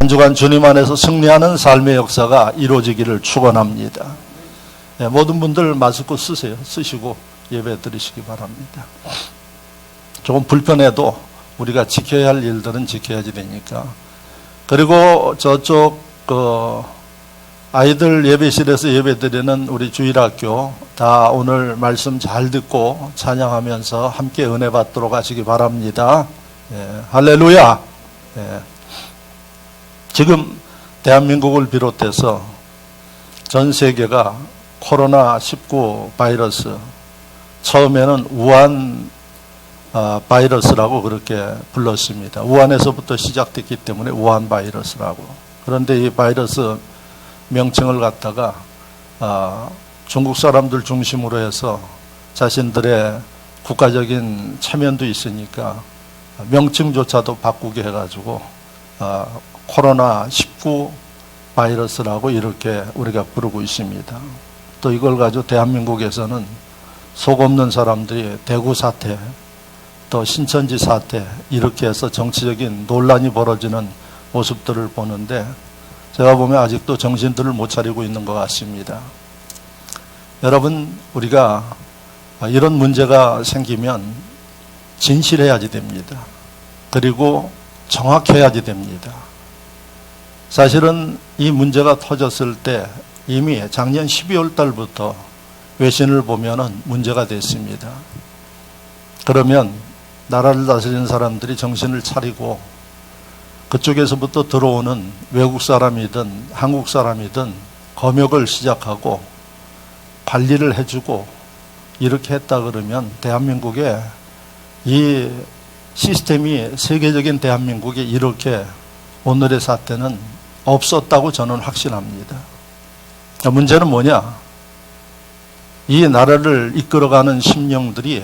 한 주간 주님 안에서 승리하는 삶의 역사가 이루어지기를 축원합니다. 네, 모든 분들 마스크 쓰세요. 쓰시고 예배 드리시기 바랍니다. 조금 불편해도 우리가 지켜야 할 일들은 지켜야지 되니까. 그리고 저쪽 아이들 예배실에서 예배 드리는 우리 주일학교 다 오늘 말씀 잘 듣고 찬양하면서 함께 은혜 받도록 하시기 바랍니다. 예, 할렐루야. 예. 지금 대한민국을 비롯해서 전 세계가 코로나19 바이러스, 처음에는 우한 바이러스라고 그렇게 불렀습니다. 우한에서부터 시작됐기 때문에 우한 바이러스라고. 그런데 이 바이러스 명칭을 갖다가 중국 사람들 중심으로 해서 자신들의 국가적인 체면도 있으니까 명칭조차도 바꾸게 해가지고 코로나19 바이러스라고 이렇게 우리가 부르고 있습니다. 또 이걸 가지고 대한민국에서는 속 없는 사람들이 대구 사태, 또 신천지 사태 이렇게 해서 정치적인 논란이 벌어지는 모습들을 보는데 제가 보면 아직도 정신들을 못 차리고 있는 것 같습니다. 여러분, 우리가 이런 문제가 생기면 진실해야지 됩니다. 그리고 정확해야지 됩니다. 사실은 이 문제가 터졌을 때 이미 작년 12월 달부터 외신을 보면은 문제가 됐습니다. 그러면 나라를 다스리는 사람들이 정신을 차리고 그쪽에서부터 들어오는 외국 사람이든 한국 사람이든 검역을 시작하고 관리를 해주고 이렇게 했다 그러면 대한민국에 이 시스템이 세계적인 대한민국에 이렇게 오늘의 사태는 없었다고 저는 확신합니다. 문제는 뭐냐? 이 나라를 이끌어가는 심령들이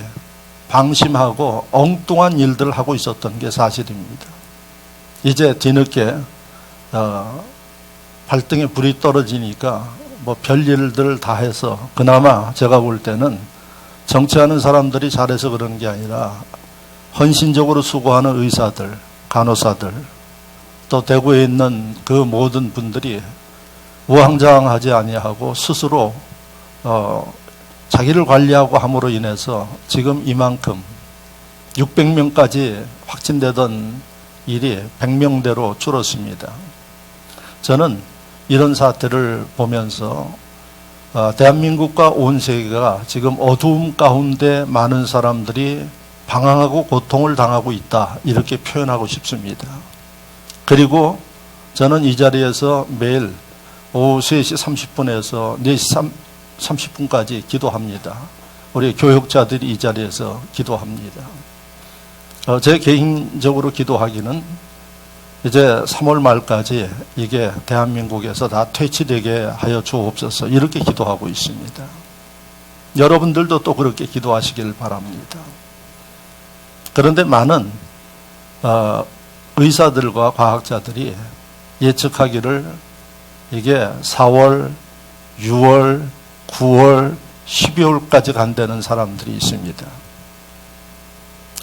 방심하고 엉뚱한 일들을 하고 있었던 게 사실입니다. 이제 뒤늦게 발등에 불이 떨어지니까 뭐 별일들 다 해서 그나마 제가 볼 때는 정치하는 사람들이 잘해서 그런 게 아니라 헌신적으로 수고하는 의사들, 간호사들, 또 대구에 있는 그 모든 분들이 우왕좌왕하지 아니하고 스스로 자기를 관리하고 함으로 인해서 지금 이만큼 600명까지 확진되던 일이 100명대로 줄었습니다. 저는 이런 사태를 보면서 대한민국과 온 세계가 지금 어두움 가운데 많은 사람들이 방황하고 고통을 당하고 있다, 이렇게 표현하고 싶습니다. 그리고 저는 이 자리에서 매일 오후 3시 30분에서 4시 30분까지 기도합니다. 우리 교육자들이 이 자리에서 기도합니다. 제 개인적으로 기도하기는 이제 3월 말까지 이게 대한민국에서 다 퇴치되게 하여 주옵소서, 이렇게 기도하고 있습니다. 여러분들도 또 그렇게 기도하시길 바랍니다. 그런데 많은 의사들과 과학자들이 예측하기를 이게 4월, 6월, 9월, 12월까지 간다는 사람들이 있습니다.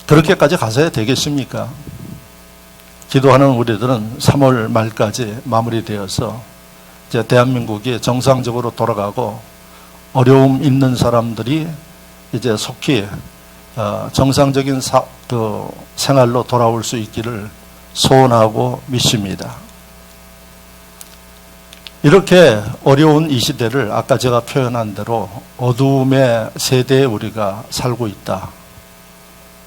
그렇게까지 가서야 되겠습니까? 기도하는 우리들은 3월 말까지 마무리되어서 이제 대한민국이 정상적으로 돌아가고 어려움 있는 사람들이 이제 속히 정상적인 생활로 돌아올 수 있기를 소원하고 믿습니다. 이렇게 어려운 이 시대를 아까 제가 표현한 대로 어두움의 세대에 우리가 살고 있다.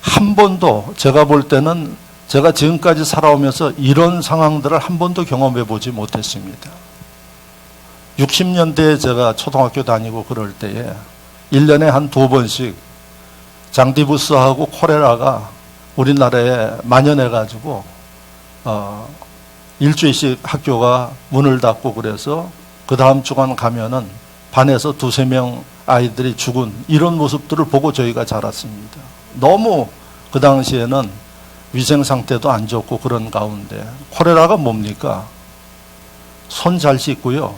한 번도 제가 볼 때는 제가 지금까지 살아오면서 이런 상황들을 한 번도 경험해 보지 못했습니다. 60년대에 제가 초등학교 다니고 그럴 때에 1년에 한 2번씩 장디부스하고 콜레라가 우리나라에 만연해가지고 일주일씩 학교가 문을 닫고 그래서 그 다음 주간 가면은 반에서 2-3명 아이들이 죽은 이런 모습들을 보고 저희가 자랐습니다. 너무 그 당시에는 위생 상태도 안 좋고 그런 가운데 콜레라가 뭡니까? 손 잘 씻고요.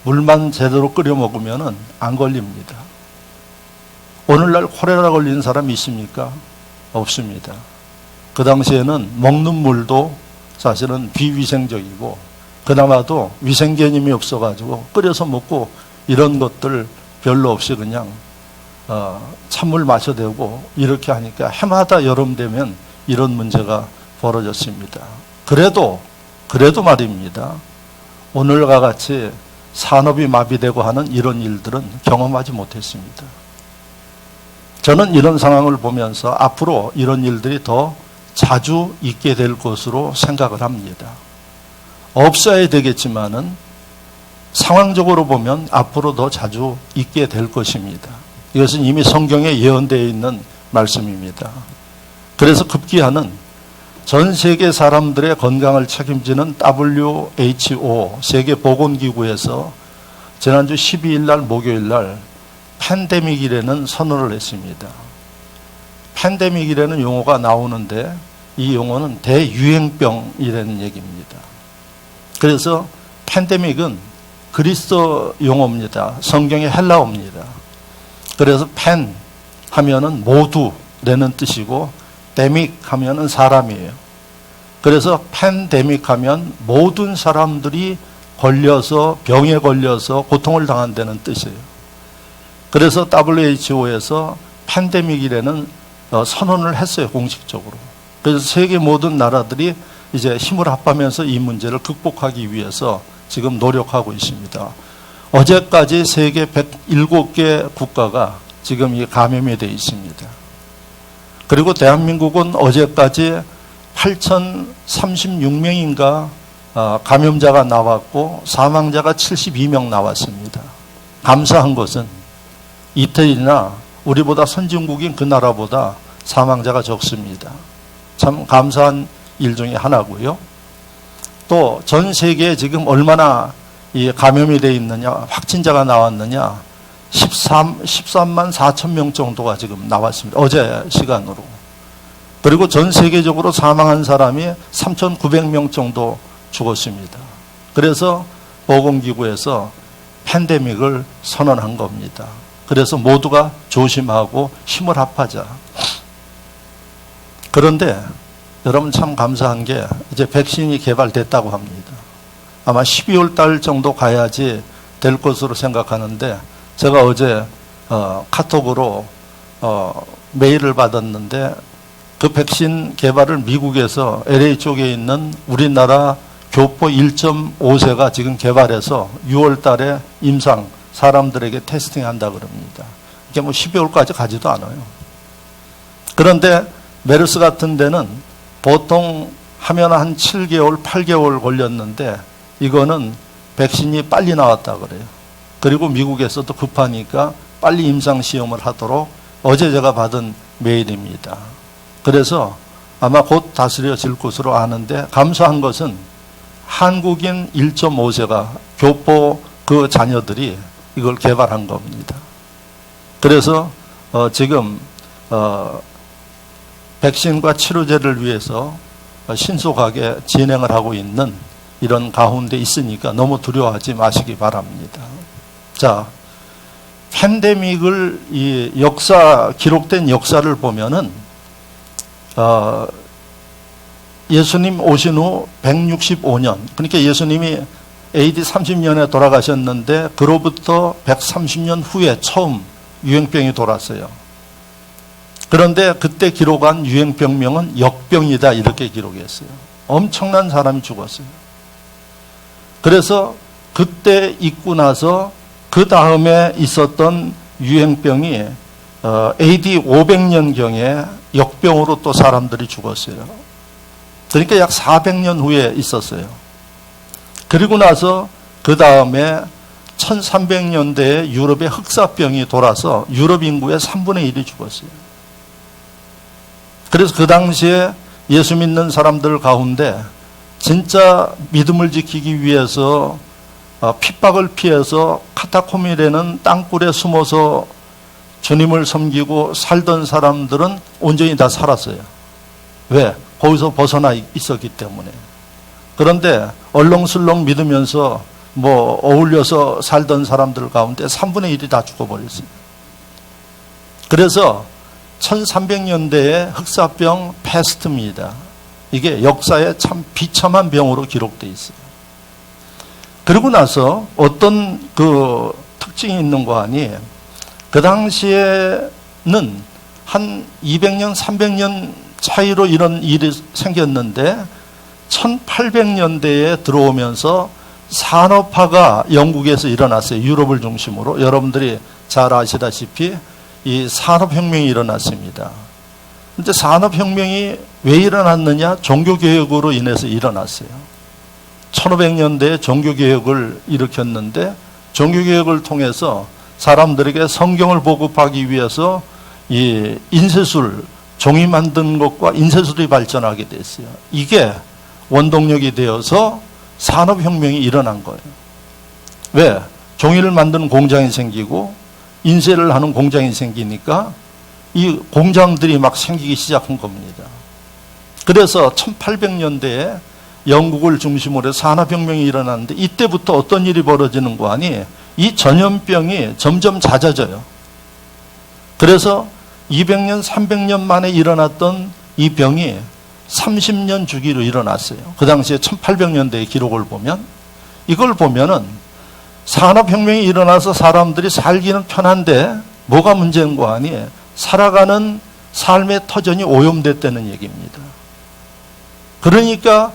물만 제대로 끓여 먹으면은 안 걸립니다. 오늘날 콜레라 걸린 사람이 있습니까? 없습니다. 그 당시에는 먹는 물도 사실은 비위생적이고 그나마도 위생 개념이 없어가지고 끓여서 먹고 이런 것들 별로 없이 그냥 찬물 마셔대고 이렇게 하니까 해마다 여름 되면 이런 문제가 벌어졌습니다. 그래도 말입니다. 오늘과 같이 산업이 마비되고 하는 이런 일들은 경험하지 못했습니다. 저는 이런 상황을 보면서 앞으로 이런 일들이 더 자주 있게 될 것으로 생각을 합니다. 없어야 되겠지만은 상황적으로 보면 앞으로 더 자주 있게 될 것입니다. 이것은 이미 성경에 예언되어 있는 말씀입니다. 그래서 급기야는 전 세계 사람들의 건강을 책임지는 WHO 세계보건기구에서 지난주 12일 날 목요일 날 팬데믹이라는 선언을 했습니다. 팬데믹이라는 용어가 나오는데 이 용어는 대유행병이라는 얘기입니다. 그래서 팬데믹은 그리스어 용어입니다. 성경의 헬라어입니다. 그래서 팬 하면은 모두라는 뜻이고 데믹 하면은 사람이에요. 그래서 팬데믹 하면 모든 사람들이 걸려서 병에 걸려서 고통을 당한다는 뜻이에요. 그래서 WHO에서 팬데믹이라는 선언을 했어요, 공식적으로. 그래서 세계 모든 나라들이 이제 힘을 합하면서 이 문제를 극복하기 위해서 지금 노력하고 있습니다. 어제까지 세계 107개 국가가 지금 이 감염이 되어 있습니다. 그리고 대한민국은 어제까지 8,036명인가 감염자가 나왔고 사망자가 72명 나왔습니다. 감사한 것은 이태리나 우리보다 선진국인 그 나라보다 사망자가 적습니다. 참 감사한 일 중에 하나고요. 또 전 세계에 지금 얼마나 이 감염이 되어 있느냐, 확진자가 나왔느냐, 13만 4천 명 정도가 지금 나왔습니다. 어제 시간으로. 그리고 전 세계적으로 사망한 사람이 3,900명 정도 죽었습니다. 그래서 보건기구에서 팬데믹을 선언한 겁니다. 그래서 모두가 조심하고 힘을 합하자. 그런데 여러분 참 감사한 게 이제 백신이 개발됐다고 합니다. 아마 12월 달 정도 가야지 될 것으로 생각하는데 제가 어제 카톡으로 메일을 받았는데 그 백신 개발을 미국에서 LA 쪽에 있는 우리나라 교포 1.5세가 지금 개발해서 6월 달에 임상 사람들에게 테스팅한다 그럽니다. 이게 뭐 12월까지 가지도 않아요. 그런데 메르스 같은 데는 보통 하면 한 7개월, 8개월 걸렸는데 이거는 백신이 빨리 나왔다 그래요. 그리고 미국에서도 급하니까 빨리 임상시험을 하도록 어제 제가 받은 메일입니다. 그래서 아마 곧 다스려질 것으로 아는데 감사한 것은 한국인 1.5세가 교포 그 자녀들이 이걸 개발한 겁니다. 그래서 지금 백신과 치료제를 위해서 신속하게 진행을 하고 있는 이런 가운데 있으니까 너무 두려워하지 마시기 바랍니다. 자, 팬데믹을 이 기록된 역사를 보면은 예수님 오신 후 165년, 그러니까 예수님이 AD 30년에 돌아가셨는데 그로부터 130년 후에 처음 유행병이 돌았어요. 그런데 그때 기록한 유행병명은 역병이다 이렇게 기록했어요. 엄청난 사람이 죽었어요. 그래서 그때 있고 나서 그 다음에 있었던 유행병이 AD 500년경에 역병으로 또 사람들이 죽었어요. 그러니까 약 400년 후에 있었어요. 그리고 나서 그 다음에 1300년대에 유럽에 흑사병이 돌아서 유럽 인구의 3분의 1이 죽었어요. 그래서 그 당시에 예수 믿는 사람들 가운데 진짜 믿음을 지키기 위해서 핍박을 피해서 카타콤이라는 땅굴에 숨어서 주님을 섬기고 살던 사람들은 온전히 다 살았어요. 왜? 거기서 벗어나 있었기 때문에. 그런데 얼렁술렁 믿으면서 어울려서 살던 사람들 가운데 3분의 1이 다 죽어버렸어요. 그래서 1300년대에 흑사병 패스트입니다. 이게 역사에 참 비참한 병으로 기록되어 있어요. 그리고 나서 어떤 그 특징이 있는 거 아니, 그 당시에는 한 200년, 300년 차이로 이런 일이 생겼는데 1800년대에 들어오면서 산업화가 영국에서 일어났어요. 유럽을 중심으로. 여러분들이 잘 아시다시피 이 산업혁명이 일어났습니다. 근데 산업혁명이 왜 일어났느냐? 종교개혁으로 인해서 일어났어요. 1500년대에 종교개혁을 일으켰는데 종교개혁을 통해서 사람들에게 성경을 보급하기 위해서 이 인쇄술, 종이 만든 것과 인쇄술이 발전하게 됐어요. 이게 원동력이 되어서 산업혁명이 일어난 거예요. 왜? 종이를 만드는 공장이 생기고 인쇄를 하는 공장이 생기니까 이 공장들이 막 생기기 시작한 겁니다. 그래서 1800년대에 영국을 중심으로 해서 산업혁명이 일어났는데 이때부터 어떤 일이 벌어지는 거 아니? 이 전염병이 점점 잦아져요. 그래서 200년, 300년 만에 일어났던 이 병이 30년 주기로 일어났어요. 그 당시에 1800년대의 기록을 보면, 이걸 보면은 산업혁명이 일어나서 사람들이 살기는 편한데 뭐가 문제인 거 아니에요? 살아가는 삶의 터전이 오염됐다는 얘기입니다. 그러니까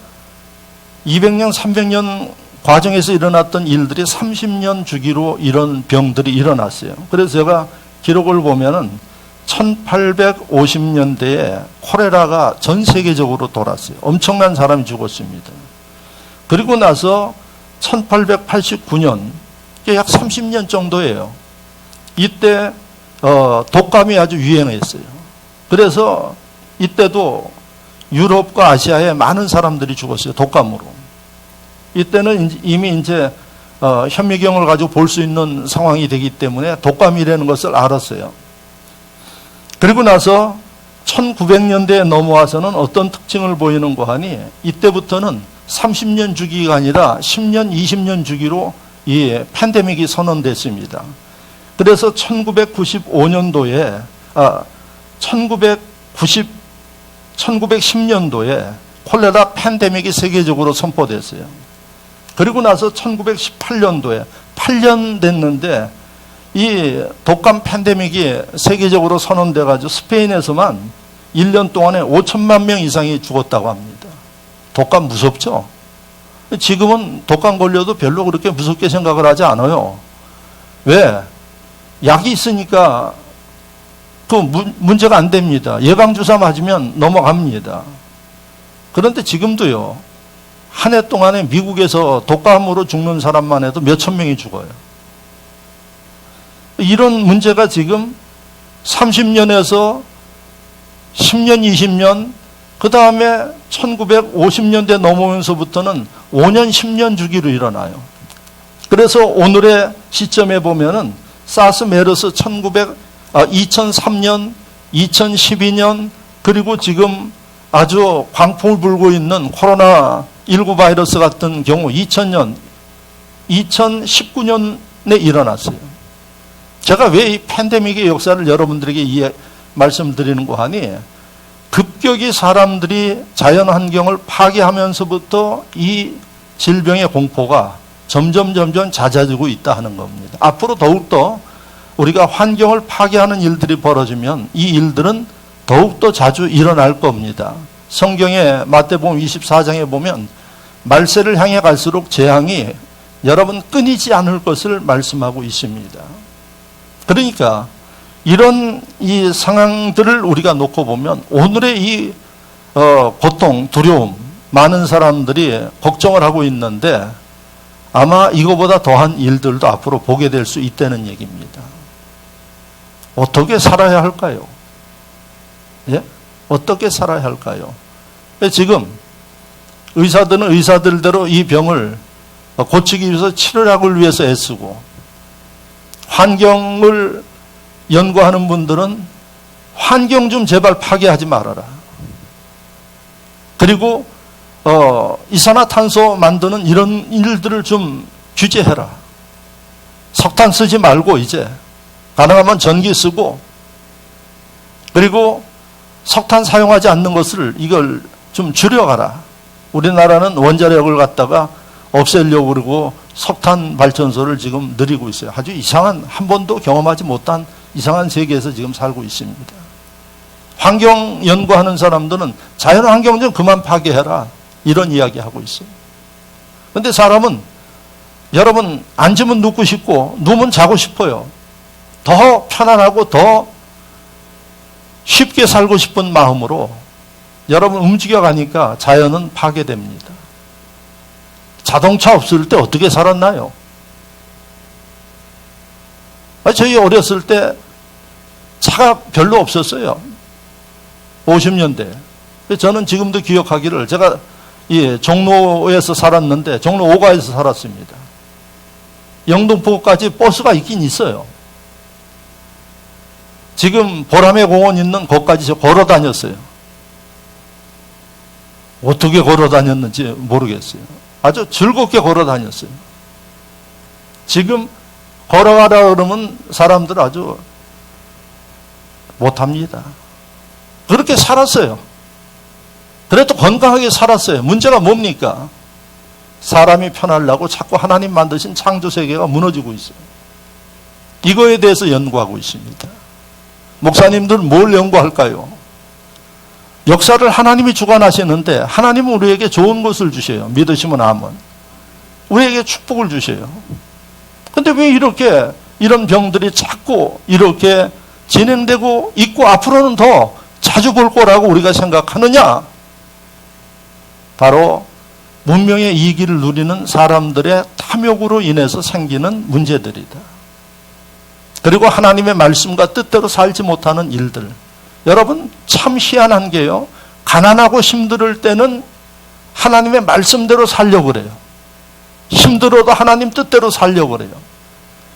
200년, 300년 과정에서 일어났던 일들이 30년 주기로 이런 병들이 일어났어요. 그래서 제가 기록을 보면은 1850년대에 콜레라가 전 세계적으로 돌았어요. 엄청난 사람이 죽었습니다. 그리고 나서 1889년, 약 30년 정도예요. 이때 독감이 아주 유행했어요. 그래서 이때도 유럽과 아시아에 많은 사람들이 죽었어요. 독감으로. 이때는 이미 이제 현미경을 가지고 볼 수 있는 상황이 되기 때문에 독감이라는 것을 알았어요. 그리고 나서 1900년대에 넘어와서는 어떤 특징을 보이는 거 하니, 이때부터는 30년 주기가 아니라 10년, 20년 주기로 이 팬데믹이 선언됐습니다. 그래서 1910년도에 콜레라 팬데믹이 세계적으로 선포됐어요. 그리고 나서 1918년도에 8년 됐는데 이 독감 팬데믹이 세계적으로 선언돼가지고 스페인에서만 1년 동안에 5천만 명 이상이 죽었다고 합니다. 독감 무섭죠? 지금은 독감 걸려도 별로 그렇게 무섭게 생각을 하지 않아요. 왜? 약이 있으니까 그 문제가 안 됩니다. 예방주사 맞으면 넘어갑니다. 그런데 지금도요, 한 해 동안에 미국에서 독감으로 죽는 사람만 해도 몇천 명이 죽어요. 이런 문제가 지금 30년에서 10년, 20년, 그 다음에 1950년대 넘어오면서부터는 5년, 10년 주기로 일어나요. 그래서 오늘의 시점에 보면은 사스, 메르스 2003년, 2012년, 그리고 지금 아주 광풍을 불고 있는 코로나19 바이러스 같은 경우 2000년, 2019년에 일어났어요. 제가 왜 이 팬데믹의 역사를 여러분들에게 말씀드리는 거 하니, 급격히 사람들이 자연 환경을 파괴하면서부터 이 질병의 공포가 점점 잦아지고 있다 하는 겁니다. 앞으로 더욱더 우리가 환경을 파괴하는 일들이 벌어지면 이 일들은 더욱더 자주 일어날 겁니다. 성경의 마태복음 24장에 보면 말세를 향해 갈수록 재앙이 여러분 끊이지 않을 것을 말씀하고 있습니다. 그러니까 이런 이 상황들을 우리가 놓고 보면 오늘의 이 고통, 두려움, 많은 사람들이 걱정을 하고 있는데 아마 이거보다 더한 일들도 앞으로 보게 될 수 있다는 얘기입니다. 어떻게 살아야 할까요? 예? 어떻게 살아야 할까요? 지금 의사들은 의사들대로 이 병을 고치기 위해서 치료약을 위해서 애쓰고, 환경을 연구하는 분들은 환경 좀 제발 파괴하지 말아라. 그리고 이산화탄소 만드는 이런 일들을 좀 규제해라. 석탄 쓰지 말고 이제 가능하면 전기 쓰고, 그리고 석탄 사용하지 않는 것을 이걸 좀 줄여가라. 우리나라는 원자력을 갖다가 없애려고 그러고 석탄 발전소를 지금 늘리고 있어요. 아주 이상한, 한 번도 경험하지 못한 이상한 세계에서 지금 살고 있습니다. 환경 연구하는 사람들은 자연환경 좀 그만 파괴해라, 이런 이야기 하고 있어요. 그런데 사람은, 여러분, 앉으면 눕고 싶고 누우면 자고 싶어요. 더 편안하고 더 쉽게 살고 싶은 마음으로 여러분 움직여가니까 자연은 파괴됩니다. 자동차 없을 때 어떻게 살았나요? 저희 어렸을 때 차가 별로 없었어요. 50년대. 저는 지금도 기억하기를, 제가 종로에서 살았는데 종로 5가에서 살았습니다. 영등포까지 버스가 있긴 있어요. 지금 보라매 공원 있는 곳까지 저 걸어 다녔어요. 어떻게 걸어 다녔는지 모르겠어요. 아주 즐겁게 걸어 다녔어요. 지금 걸어가라 그러면 사람들 아주 못합니다. 그렇게 살았어요. 그래도 건강하게 살았어요. 문제가 뭡니까? 사람이 편하려고 자꾸 하나님 만드신 창조 세계가 무너지고 있어요. 이거에 대해서 연구하고 있습니다. 목사님들은 뭘 연구할까요? 역사를 하나님이 주관하시는데 하나님은 우리에게 좋은 것을 주셔요. 믿으시면 아멘. 우리에게 축복을 주셔요. 근데 왜 이렇게 이런 병들이 자꾸 이렇게 진행되고 있고 앞으로는 더 자주 볼 거라고 우리가 생각하느냐? 바로 문명의 이기를 누리는 사람들의 탐욕으로 인해서 생기는 문제들이다. 그리고 하나님의 말씀과 뜻대로 살지 못하는 일들. 여러분, 참 희한한 게요, 가난하고 힘들 때는 하나님의 말씀대로 살려고 그래요. 힘들어도 하나님 뜻대로 살려고 그래요.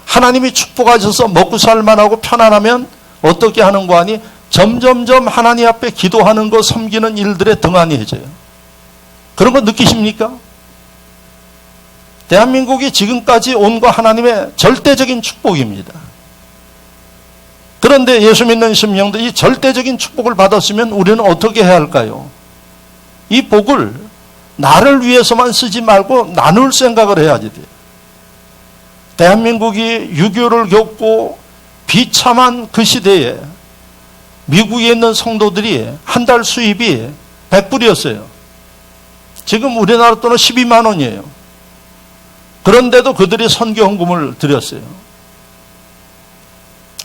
하나님이 축복하셔서 먹고 살만하고 편안하면 어떻게 하는 거 아니? 점점점 하나님 앞에 기도하는 거, 섬기는 일들에 등한히해져요. 그런 거 느끼십니까? 대한민국이 지금까지 온 거 하나님의 절대적인 축복입니다. 그런데 예수 믿는 심령들, 이 절대적인 축복을 받았으면 우리는 어떻게 해야 할까요? 이 복을 나를 위해서만 쓰지 말고 나눌 생각을 해야지 돼요. 대한민국이 6.25를 겪고 비참한 그 시대에 미국에 있는 성도들이 한 달 수입이 100불이었어요. 지금 우리나라 돈은 12만 원이에요. 그런데도 그들이 선교 헌금을 드렸어요.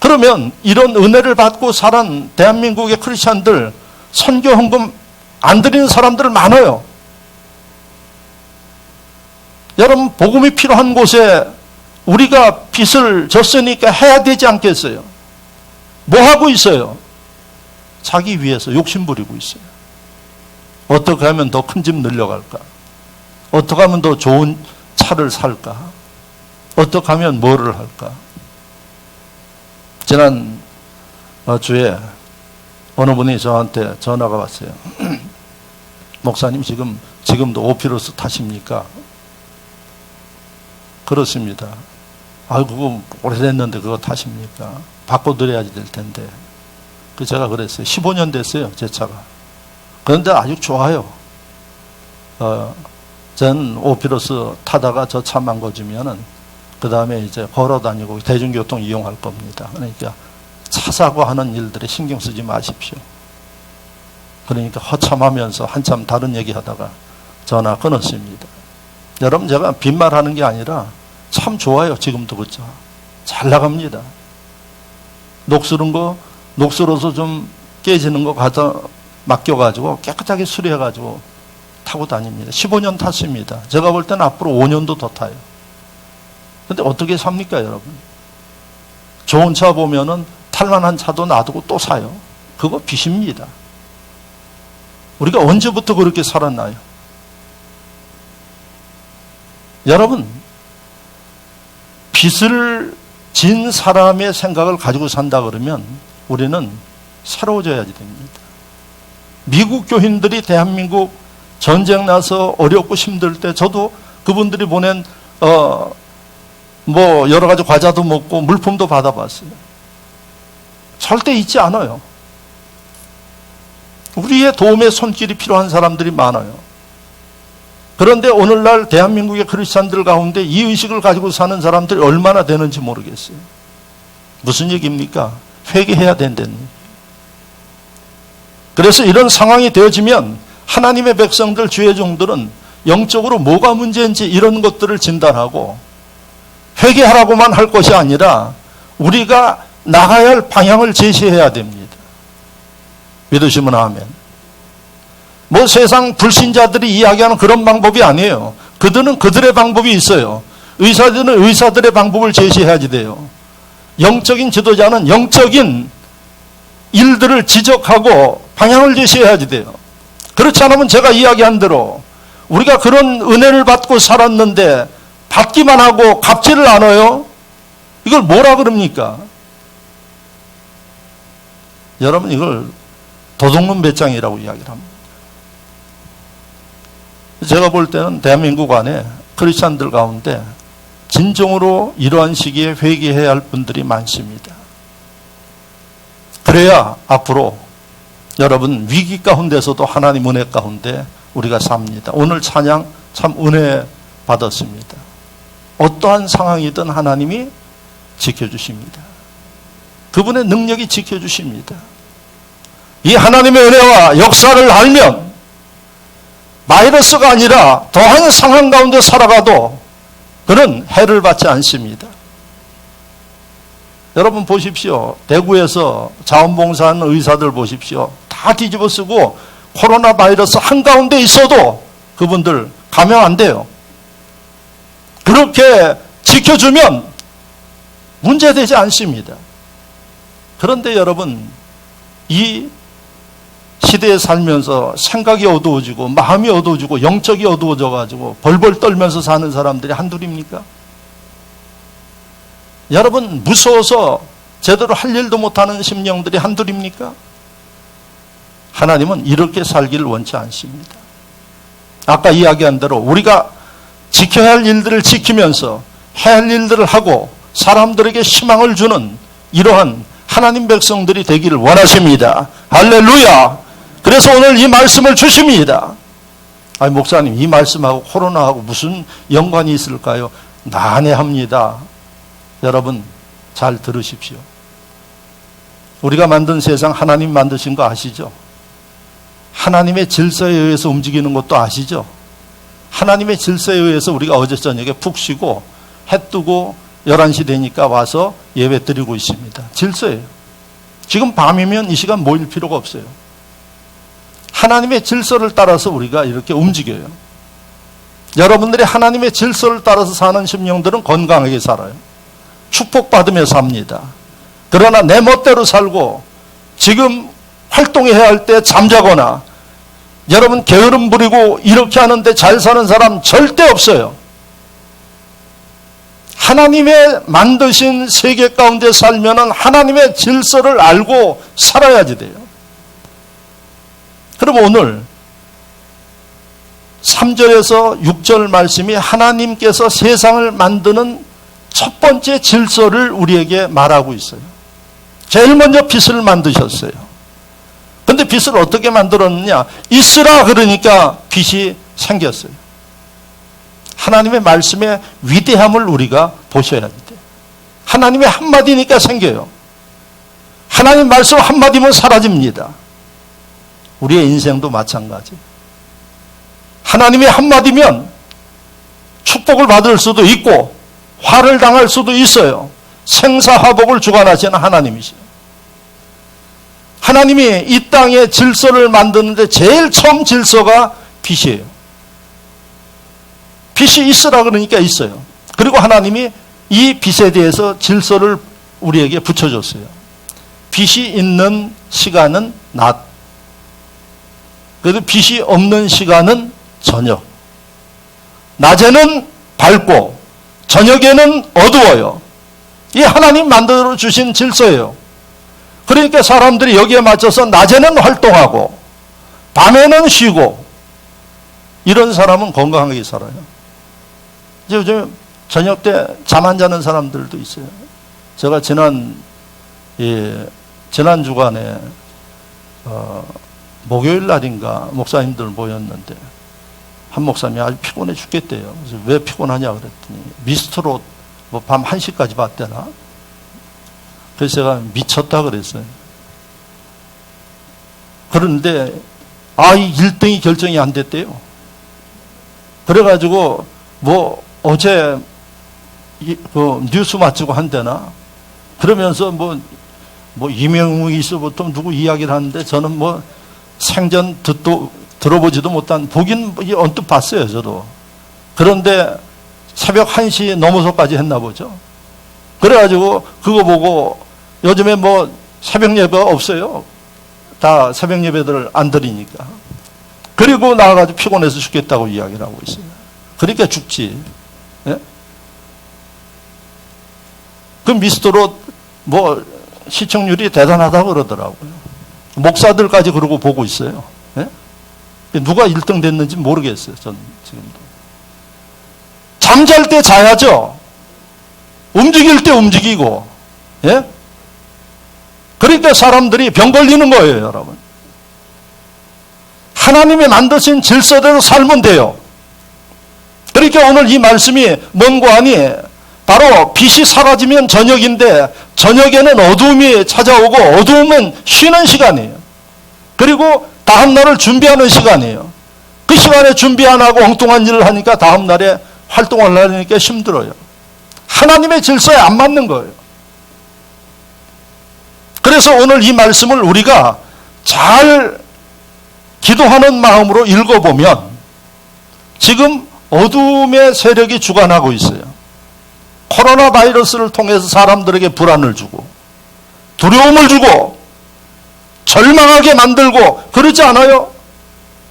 그러면 이런 은혜를 받고 살은 대한민국의 크리스찬들, 선교 헌금 안 드리는 사람들 많아요. 여러분, 복음이 필요한 곳에 우리가 빚을 졌으니까 해야 되지 않겠어요? 뭐 하고 있어요? 자기 위해서 욕심 부리고 있어요. 어떻게 하면 더 큰 집 늘려갈까? 어떻게 하면 더 좋은 차를 살까? 어떻게 하면 뭐를 할까? 지난 주에 어느 분이 저한테 전화가 왔어요. 목사님, 지금도 오피로스 타십니까? 그렇습니다. 그거 오래됐는데 그거 타십니까? 바꿔드려야지 될 텐데. 제가 그랬어요. 15년 됐어요, 제 차가. 그런데 아주 좋아요. 전 오피로스 타다가 저 차 망가지면은 그 다음에 이제 걸어 다니고 대중교통 이용할 겁니다. 그러니까 차 사고 하는 일들에 신경 쓰지 마십시오. 그러니까 허참하면서 한참 다른 얘기 하다가 전화 끊었습니다. 여러분, 제가 빈말하는 게 아니라 참 좋아요. 지금도 그죠? 잘 나갑니다. 녹슬어서 좀 깨지는 거 가서 맡겨가지고 깨끗하게 수리해가지고 타고 다닙니다. 15년 탔습니다. 제가 볼 때는 앞으로 5년도 더 타요. 근데 어떻게 삽니까, 여러분? 좋은 차 보면은 탈만한 차도 놔두고 또 사요. 그거 빚입니다. 우리가 언제부터 그렇게 살았나요? 여러분, 빚을 진 사람의 생각을 가지고 산다 그러면 우리는 새로워져야지 됩니다. 미국 교인들이 대한민국 전쟁 나서 어렵고 힘들 때 저도 그분들이 보낸 여러 가지 과자도 먹고 물품도 받아봤어요. 절대 잊지 않아요. 우리의 도움의 손길이 필요한 사람들이 많아요. 그런데 오늘날 대한민국의 크리스찬들 가운데 이 의식을 가지고 사는 사람들이 얼마나 되는지 모르겠어요. 무슨 얘기입니까? 회개해야 된다는 얘기예요. 그래서 이런 상황이 되어지면 하나님의 백성들, 주의 종들은 영적으로 뭐가 문제인지 이런 것들을 진단하고 회개하라고만 할 것이 아니라 우리가 나가야 할 방향을 제시해야 됩니다. 믿으시면 아멘. 뭐 세상 불신자들이 이야기하는 그런 방법이 아니에요. 그들은 그들의 방법이 있어요. 의사들은 의사들의 방법을 제시해야지 돼요. 영적인 지도자는 영적인 일들을 지적하고 방향을 제시해야지 돼요. 그렇지 않으면 제가 이야기한 대로 우리가 그런 은혜를 받고 살았는데 받기만 하고 갚지를 않아요. 이걸 뭐라 그럽니까? 여러분, 이걸 도둑놈 배짱이라고 이야기를 합니다. 제가 볼 때는 대한민국 안에 크리스찬들 가운데 진정으로 이러한 시기에 회개해야 할 분들이 많습니다. 그래야 앞으로 여러분 위기 가운데서도 하나님 은혜 가운데 우리가 삽니다. 오늘 찬양 참 은혜 받았습니다. 어떠한 상황이든 하나님이 지켜주십니다. 그분의 능력이 지켜주십니다. 이 하나님의 은혜와 역사를 알면 바이러스가 아니라 더한 상황 가운데 살아가도 그는 해를 받지 않습니다. 여러분 보십시오. 대구에서 자원봉사하는 의사들 보십시오. 다 뒤집어 쓰고 코로나 바이러스 한가운데 있어도 그분들 감염 안 돼요. 그렇게 지켜주면 문제되지 않습니다. 그런데 여러분, 이 시대에 살면서 생각이 어두워지고 마음이 어두워지고 영적이 어두워져 가지고 벌벌 떨면서 사는 사람들이 한둘입니까? 여러분, 무서워서 제대로 할 일도 못하는 심령들이 한둘입니까? 하나님은 이렇게 살기를 원치 않습니다. 아까 이야기한 대로 우리가 지켜야 할 일들을 지키면서 해야 할 일들을 하고 사람들에게 희망을 주는 이러한 하나님 백성들이 되기를 원하십니다. 할렐루야. 그래서 오늘 이 말씀을 주십니다. 아니, 목사님, 이 말씀하고 코로나하고 무슨 연관이 있을까요? 난해합니다. 여러분 잘 들으십시오. 우리가 만든 세상 하나님 만드신 거 아시죠? 하나님의 질서에 의해서 움직이는 것도 아시죠? 하나님의 질서에 의해서 우리가 어제 저녁에 푹 쉬고 해 뜨고 11시 되니까 와서 예배 드리고 있습니다. 질서예요. 지금 밤이면 이 시간 모일 필요가 없어요. 하나님의 질서를 따라서 우리가 이렇게 움직여요. 여러분들이 하나님의 질서를 따라서 사는 심령들은 건강하게 살아요. 축복받으며 삽니다. 그러나 내 멋대로 살고 지금 활동해야 할 때 잠자거나 여러분 게으름 부리고 이렇게 하는데 잘 사는 사람 절대 없어요. 하나님의 만드신 세계 가운데 살면은 하나님의 질서를 알고 살아야지 돼요. 그럼 오늘 3절에서 6절 말씀이 하나님께서 세상을 만드는 첫 번째 질서를 우리에게 말하고 있어요. 제일 먼저 빛을 만드셨어요. 근데 빛을 어떻게 만들었느냐? 있으라 그러니까 빛이 생겼어요. 하나님의 말씀의 위대함을 우리가 보셔야 돼요. 하나님의 한마디니까 생겨요. 하나님 말씀 한마디면 사라집니다. 우리의 인생도 마찬가지. 하나님의 한마디면 축복을 받을 수도 있고 화를 당할 수도 있어요. 생사화복을 주관하시는 하나님이시죠. 하나님이 이 땅의 질서를 만드는데 제일 처음 질서가 빛이에요. 빛이 있으라 그러니까 있어요. 그리고 하나님이 이 빛에 대해서 질서를 우리에게 붙여줬어요. 빛이 있는 시간은 낮. 그래도 빛이 없는 시간은 저녁. 낮에는 밝고 저녁에는 어두워요. 이 하나님 만들어 주신 질서예요. 그러니까 사람들이 여기에 맞춰서 낮에는 활동하고 밤에는 쉬고 이런 사람은 건강하게 살아요. 이제 요즘 저녁 때 잠 안 자는 사람들도 있어요. 제가 지난 주간에 목요일 날인가 목사님들 모였는데 한 목사님이 아주 피곤해 죽겠대요. 그래서 왜 피곤하냐 그랬더니 미스트롯 뭐 밤 1시까지 봤대나? 그래서 제가 미쳤다 그랬어요. 그런데 이 1등이 결정이 안 됐대요. 그래가지고 뭐 어제 그 뉴스 마치고 한대나 그러면서 뭐 이명웅이 있어부터 누구 이야기를 하는데 저는 뭐 생전 들어보지도 못한 보긴 언뜻 봤어요 저도. 그런데 새벽 1시 넘어서까지 했나 보죠. 그래가지고 그거 보고 요즘에 뭐 새벽 예배가 없어요. 다 새벽 예배들을 안 드리니까. 그리고 나와가지고 피곤해서 죽겠다고 이야기를 하고 있어요. 그러니까 죽지. 예? 그 미스터롯 뭐 시청률이 대단하다고 그러더라고요. 목사들까지 그러고 보고 있어요. 예? 누가 1등 됐는지 모르겠어요. 전 지금도. 잠잘 때 자야죠. 움직일 때 움직이고. 예? 그러니까 사람들이 병 걸리는 거예요, 여러분. 하나님이 만드신 질서대로 살면 돼요. 그러니까 오늘 이 말씀이 뭔가 하니 바로 빛이 사라지면 저녁인데 저녁에는 어두움이 찾아오고 어두움은 쉬는 시간이에요. 그리고 다음 날을 준비하는 시간이에요. 그 시간에 준비 안 하고 엉뚱한 일을 하니까 다음 날에 활동을 하려니까 힘들어요. 하나님의 질서에 안 맞는 거예요. 그래서 오늘 이 말씀을 우리가 잘 기도하는 마음으로 읽어보면 지금 어둠의 세력이 주관하고 있어요. 코로나 바이러스를 통해서 사람들에게 불안을 주고 두려움을 주고 절망하게 만들고 그러지 않아요?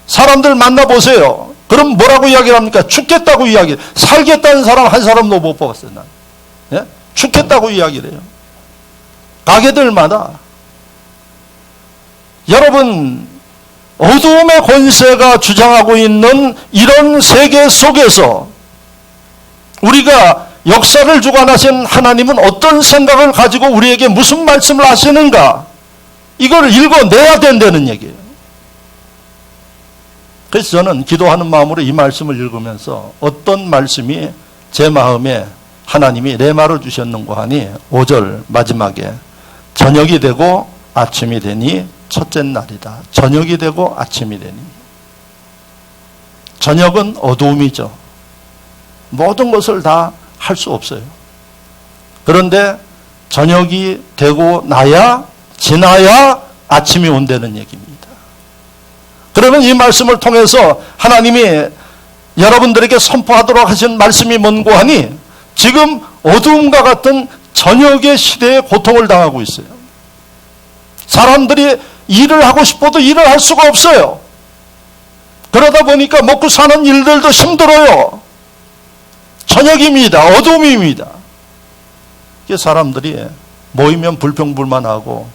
사람들 만나보세요. 그럼 뭐라고 이야기를 합니까? 죽겠다고 이야기해요. 살겠다는 사람 한 사람도 못 봤어요. 난. 예? 죽겠다고 이야기를 해요. 가게들마다. 여러분, 어두움의 권세가 주장하고 있는 이런 세계 속에서 우리가 역사를 주관하신 하나님은 어떤 생각을 가지고 우리에게 무슨 말씀을 하시는가? 이걸 읽어내야 된다는 얘기예요. 그래서 저는 기도하는 마음으로 이 말씀을 읽으면서 어떤 말씀이 제 마음에 하나님이 레마로 주셨는가 하니 5절 마지막에 저녁이 되고 아침이 되니 첫째 날이다. 저녁이 되고 아침이 되니. 저녁은 어두움이죠. 모든 것을 다 할 수 없어요. 그런데 저녁이 되고 나야 지나야 아침이 온다는 얘기입니다. 그러면 이 말씀을 통해서 하나님이 여러분들에게 선포하도록 하신 말씀이 뭔고 하니 지금 어두움과 같은 저녁의 시대에 고통을 당하고 있어요. 사람들이 일을 하고 싶어도 일을 할 수가 없어요. 그러다 보니까 먹고 사는 일들도 힘들어요. 저녁입니다. 어두움입니다. 사람들이 모이면 불평불만하고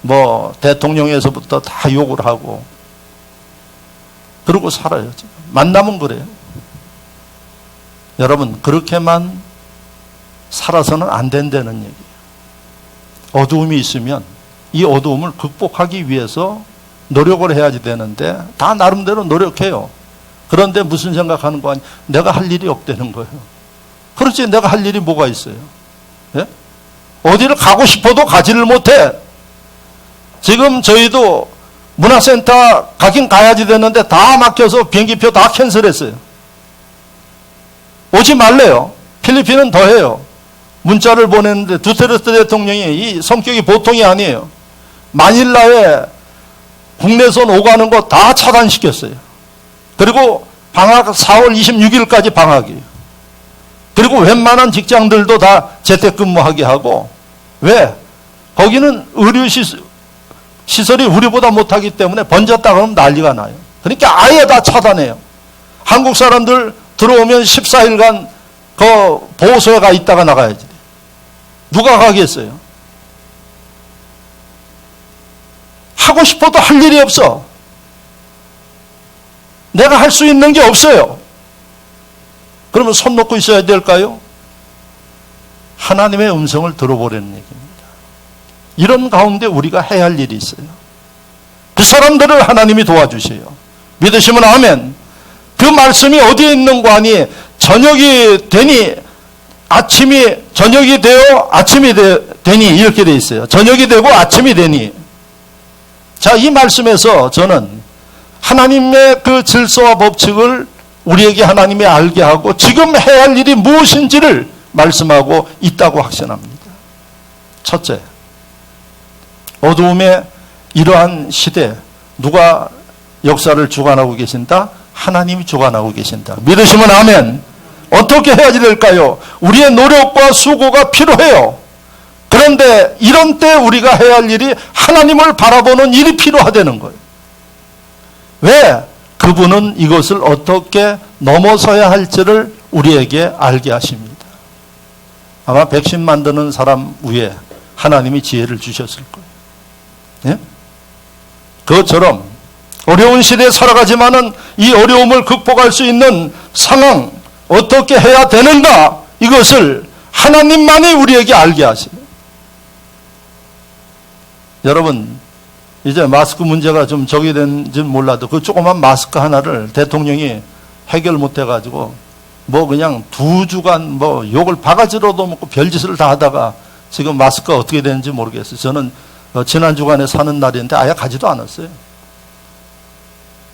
뭐 대통령에서부터 다 욕을 하고 그러고 살아요. 만나면 그래요. 여러분 그렇게만 살아서는 안 된다는 얘기예요. 어두움이 있으면 이 어두움을 극복하기 위해서 노력을 해야지 되는데 다 나름대로 노력해요. 그런데 무슨 생각하는 거 아니에요? 내가 할 일이 없다는 거예요. 그렇지 내가 할 일이 뭐가 있어요? 예? 어디를 가고 싶어도 가지를 못해. 지금 저희도 문화센터 가긴 가야지 되는데 다 막혀서 비행기표 다 캔슬했어요. 오지 말래요. 필리핀은 더해요. 문자를 보냈는데 두테르테 대통령이 이 성격이 보통이 아니에요. 마닐라에 국내선 오가는 거 다 차단시켰어요. 그리고 방학 4월 26일까지 방학이에요. 그리고 웬만한 직장들도 다 재택근무하게 하고 왜? 거기는 의료시설이 우리보다 못하기 때문에 번졌다 그러면 난리가 나요. 그러니까 아예 다 차단해요. 한국 사람들 들어오면 14일간 그 보호소에 가 있다가 나가야지. 누가 가겠어요? 하고 싶어도 할 일이 없어. 내가 할 수 있는 게 없어요. 그러면 손 놓고 있어야 될까요? 하나님의 음성을 들어보라는 얘기입니다. 이런 가운데 우리가 해야 할 일이 있어요. 그 사람들을 하나님이 도와주세요. 믿으시면 아멘. 그 말씀이 어디에 있는 거 아니? 저녁이 되니 저녁이 되어 아침이 되니 이렇게 돼 있어요. 저녁이 되고 아침이 되니. 자, 이 말씀에서 저는 하나님의 그 질서와 법칙을 우리에게 하나님이 알게 하고 지금 해야 할 일이 무엇인지를 말씀하고 있다고 확신합니다. 첫째, 어두움의 이러한 시대 누가 역사를 주관하고 계신다? 하나님이 주관하고 계신다. 믿으시면 아멘. 어떻게 해야 될까요? 우리의 노력과 수고가 필요해요. 그런데 이런 때 우리가 해야 할 일이 하나님을 바라보는 일이 필요하다는 거예요. 왜? 그분은 이것을 어떻게 넘어서야 할지를 우리에게 알게 하십니다. 아마 백신 만드는 사람 위에 하나님이 지혜를 주셨을 거예요. 예? 그것처럼 어려운 시대에 살아가지만은 이 어려움을 극복할 수 있는 상황 어떻게 해야 되는가 이것을 하나님만이 우리에게 알게 하세요. 여러분 이제 마스크 문제가 좀 적용된지는 몰라도 그 조그만 마스크 하나를 대통령이 해결 못해가지고 뭐 그냥 2주간 뭐 욕을 바가지로도 먹고 별짓을 다 하다가 지금 마스크가 어떻게 되는지 모르겠어요. 저는 지난 주간에 사는 날인데 아예 가지도 않았어요.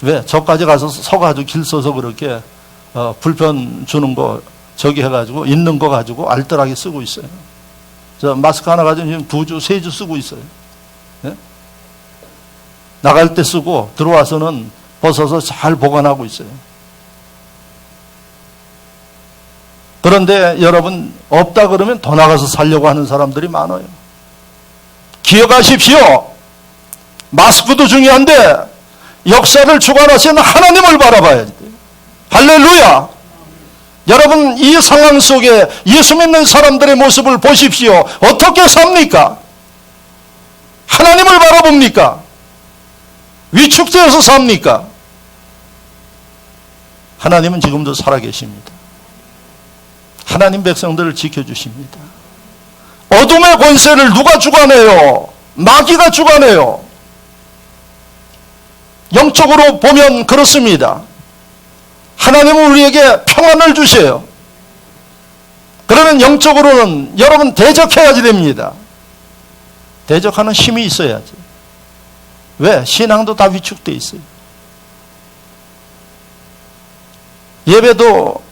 왜? 저까지 가서 서가지고 길 서서 그렇게 불편 주는 거 저기 해가지고 있는 거 가지고 알뜰하게 쓰고 있어요. 저 마스크 하나 가지고 지금 2주, 3주 쓰고 있어요. 네? 나갈 때 쓰고 들어와서는 벗어서 잘 보관하고 있어요. 그런데 여러분 없다 그러면 더 나가서 살려고 하는 사람들이 많아요. 기억하십시오. 마스크도 중요한데 역사를 주관하시는 하나님을 바라봐야 돼요. 할렐루야. 여러분 이 상황 속에 예수 믿는 사람들의 모습을 보십시오. 어떻게 삽니까? 하나님을 바라봅니까? 위축되어서 삽니까? 하나님은 지금도 살아계십니다. 하나님 백성들을 지켜주십니다. 어둠의 권세를 누가 주관해요? 마귀가 주관해요. 영적으로 보면 그렇습니다. 하나님은 우리에게 평안을 주세요. 그러면 영적으로는 여러분 대적해야지 됩니다. 대적하는 힘이 있어야지. 왜? 신앙도 다 위축되어 있어요. 예배도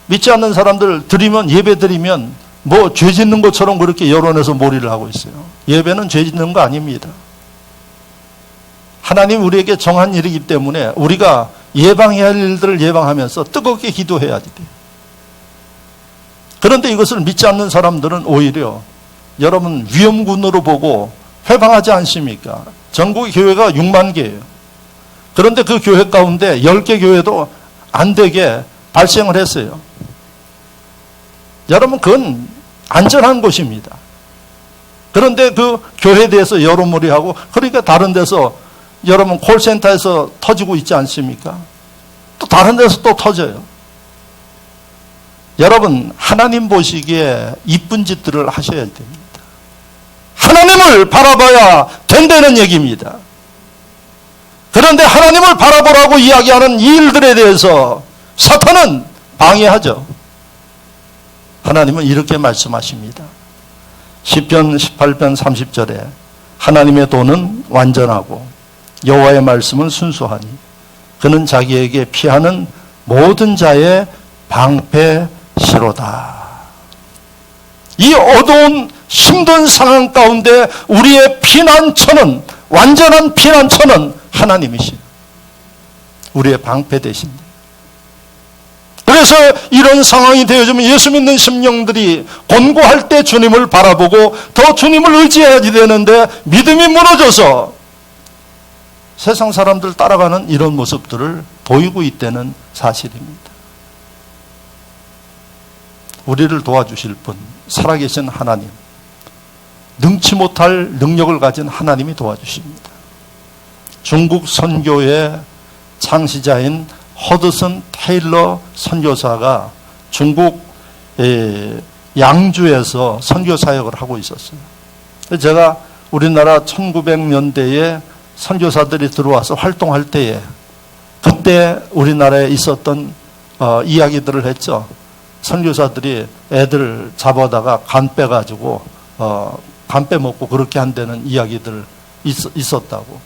믿지 않는 사람들 드리면 예배 드리면 뭐 죄 짓는 것처럼 그렇게 여론에서 몰이를 하고 있어요. 예배는 죄 짓는 거 아닙니다. 하나님 우리에게 정한 일이기 때문에 우리가 예방해야 할 일들을 예방하면서 뜨겁게 기도해야 돼요. 그런데 이것을 믿지 않는 사람들은 오히려 여러분 위험군으로 보고 회방하지 않습니까? 전국의 교회가 6만 개예요. 그런데 그 교회 가운데 10개 교회도 안 되게 발생을 했어요. 여러분 그건 안전한 곳입니다. 그런데 그 교회에 대해서 여론몰이하고 그러니까 다른 데서 여러분 콜센터에서 터지고 있지 않습니까? 또 다른 데서 또 터져요. 여러분 하나님 보시기에 이쁜 짓들을 하셔야 됩니다. 하나님을 바라봐야 된다는 얘기입니다. 그런데 하나님을 바라보라고 이야기하는 이 일들에 대해서 사탄은 방해하죠. 하나님은 이렇게 말씀하십니다. 시편 18편 30절에 하나님의 도는 완전하고 여호와의 말씀은 순수하니 그는 자기에게 피하는 모든 자의 방패시로다. 이 어두운 힘든 상황 가운데 우리의 피난처는 완전한 피난처는 하나님이시죠. 우리의 방패 되신다. 그래서 이런 상황이 되어지면 예수 믿는 심령들이 곤고할 때 주님을 바라보고 더 주님을 의지해야지 되는데 믿음이 무너져서 세상 사람들 따라가는 이런 모습들을 보이고 있다는 사실입니다. 우리를 도와주실 분, 살아계신 하나님, 능치 못할 능력을 가진 하나님이 도와주십니다. 중국 선교의 창시자인 허드슨 테일러 선교사가 중국 양주에서 선교 사역을 하고 있었어요. 제가 우리나라 1900년대에 선교사들이 들어와서 활동할 때에 그때 우리나라에 있었던 이야기들을 했죠. 선교사들이 애들 잡아다가 간 빼가지고 간 빼먹고 그렇게 한다는 이야기들 있었다고.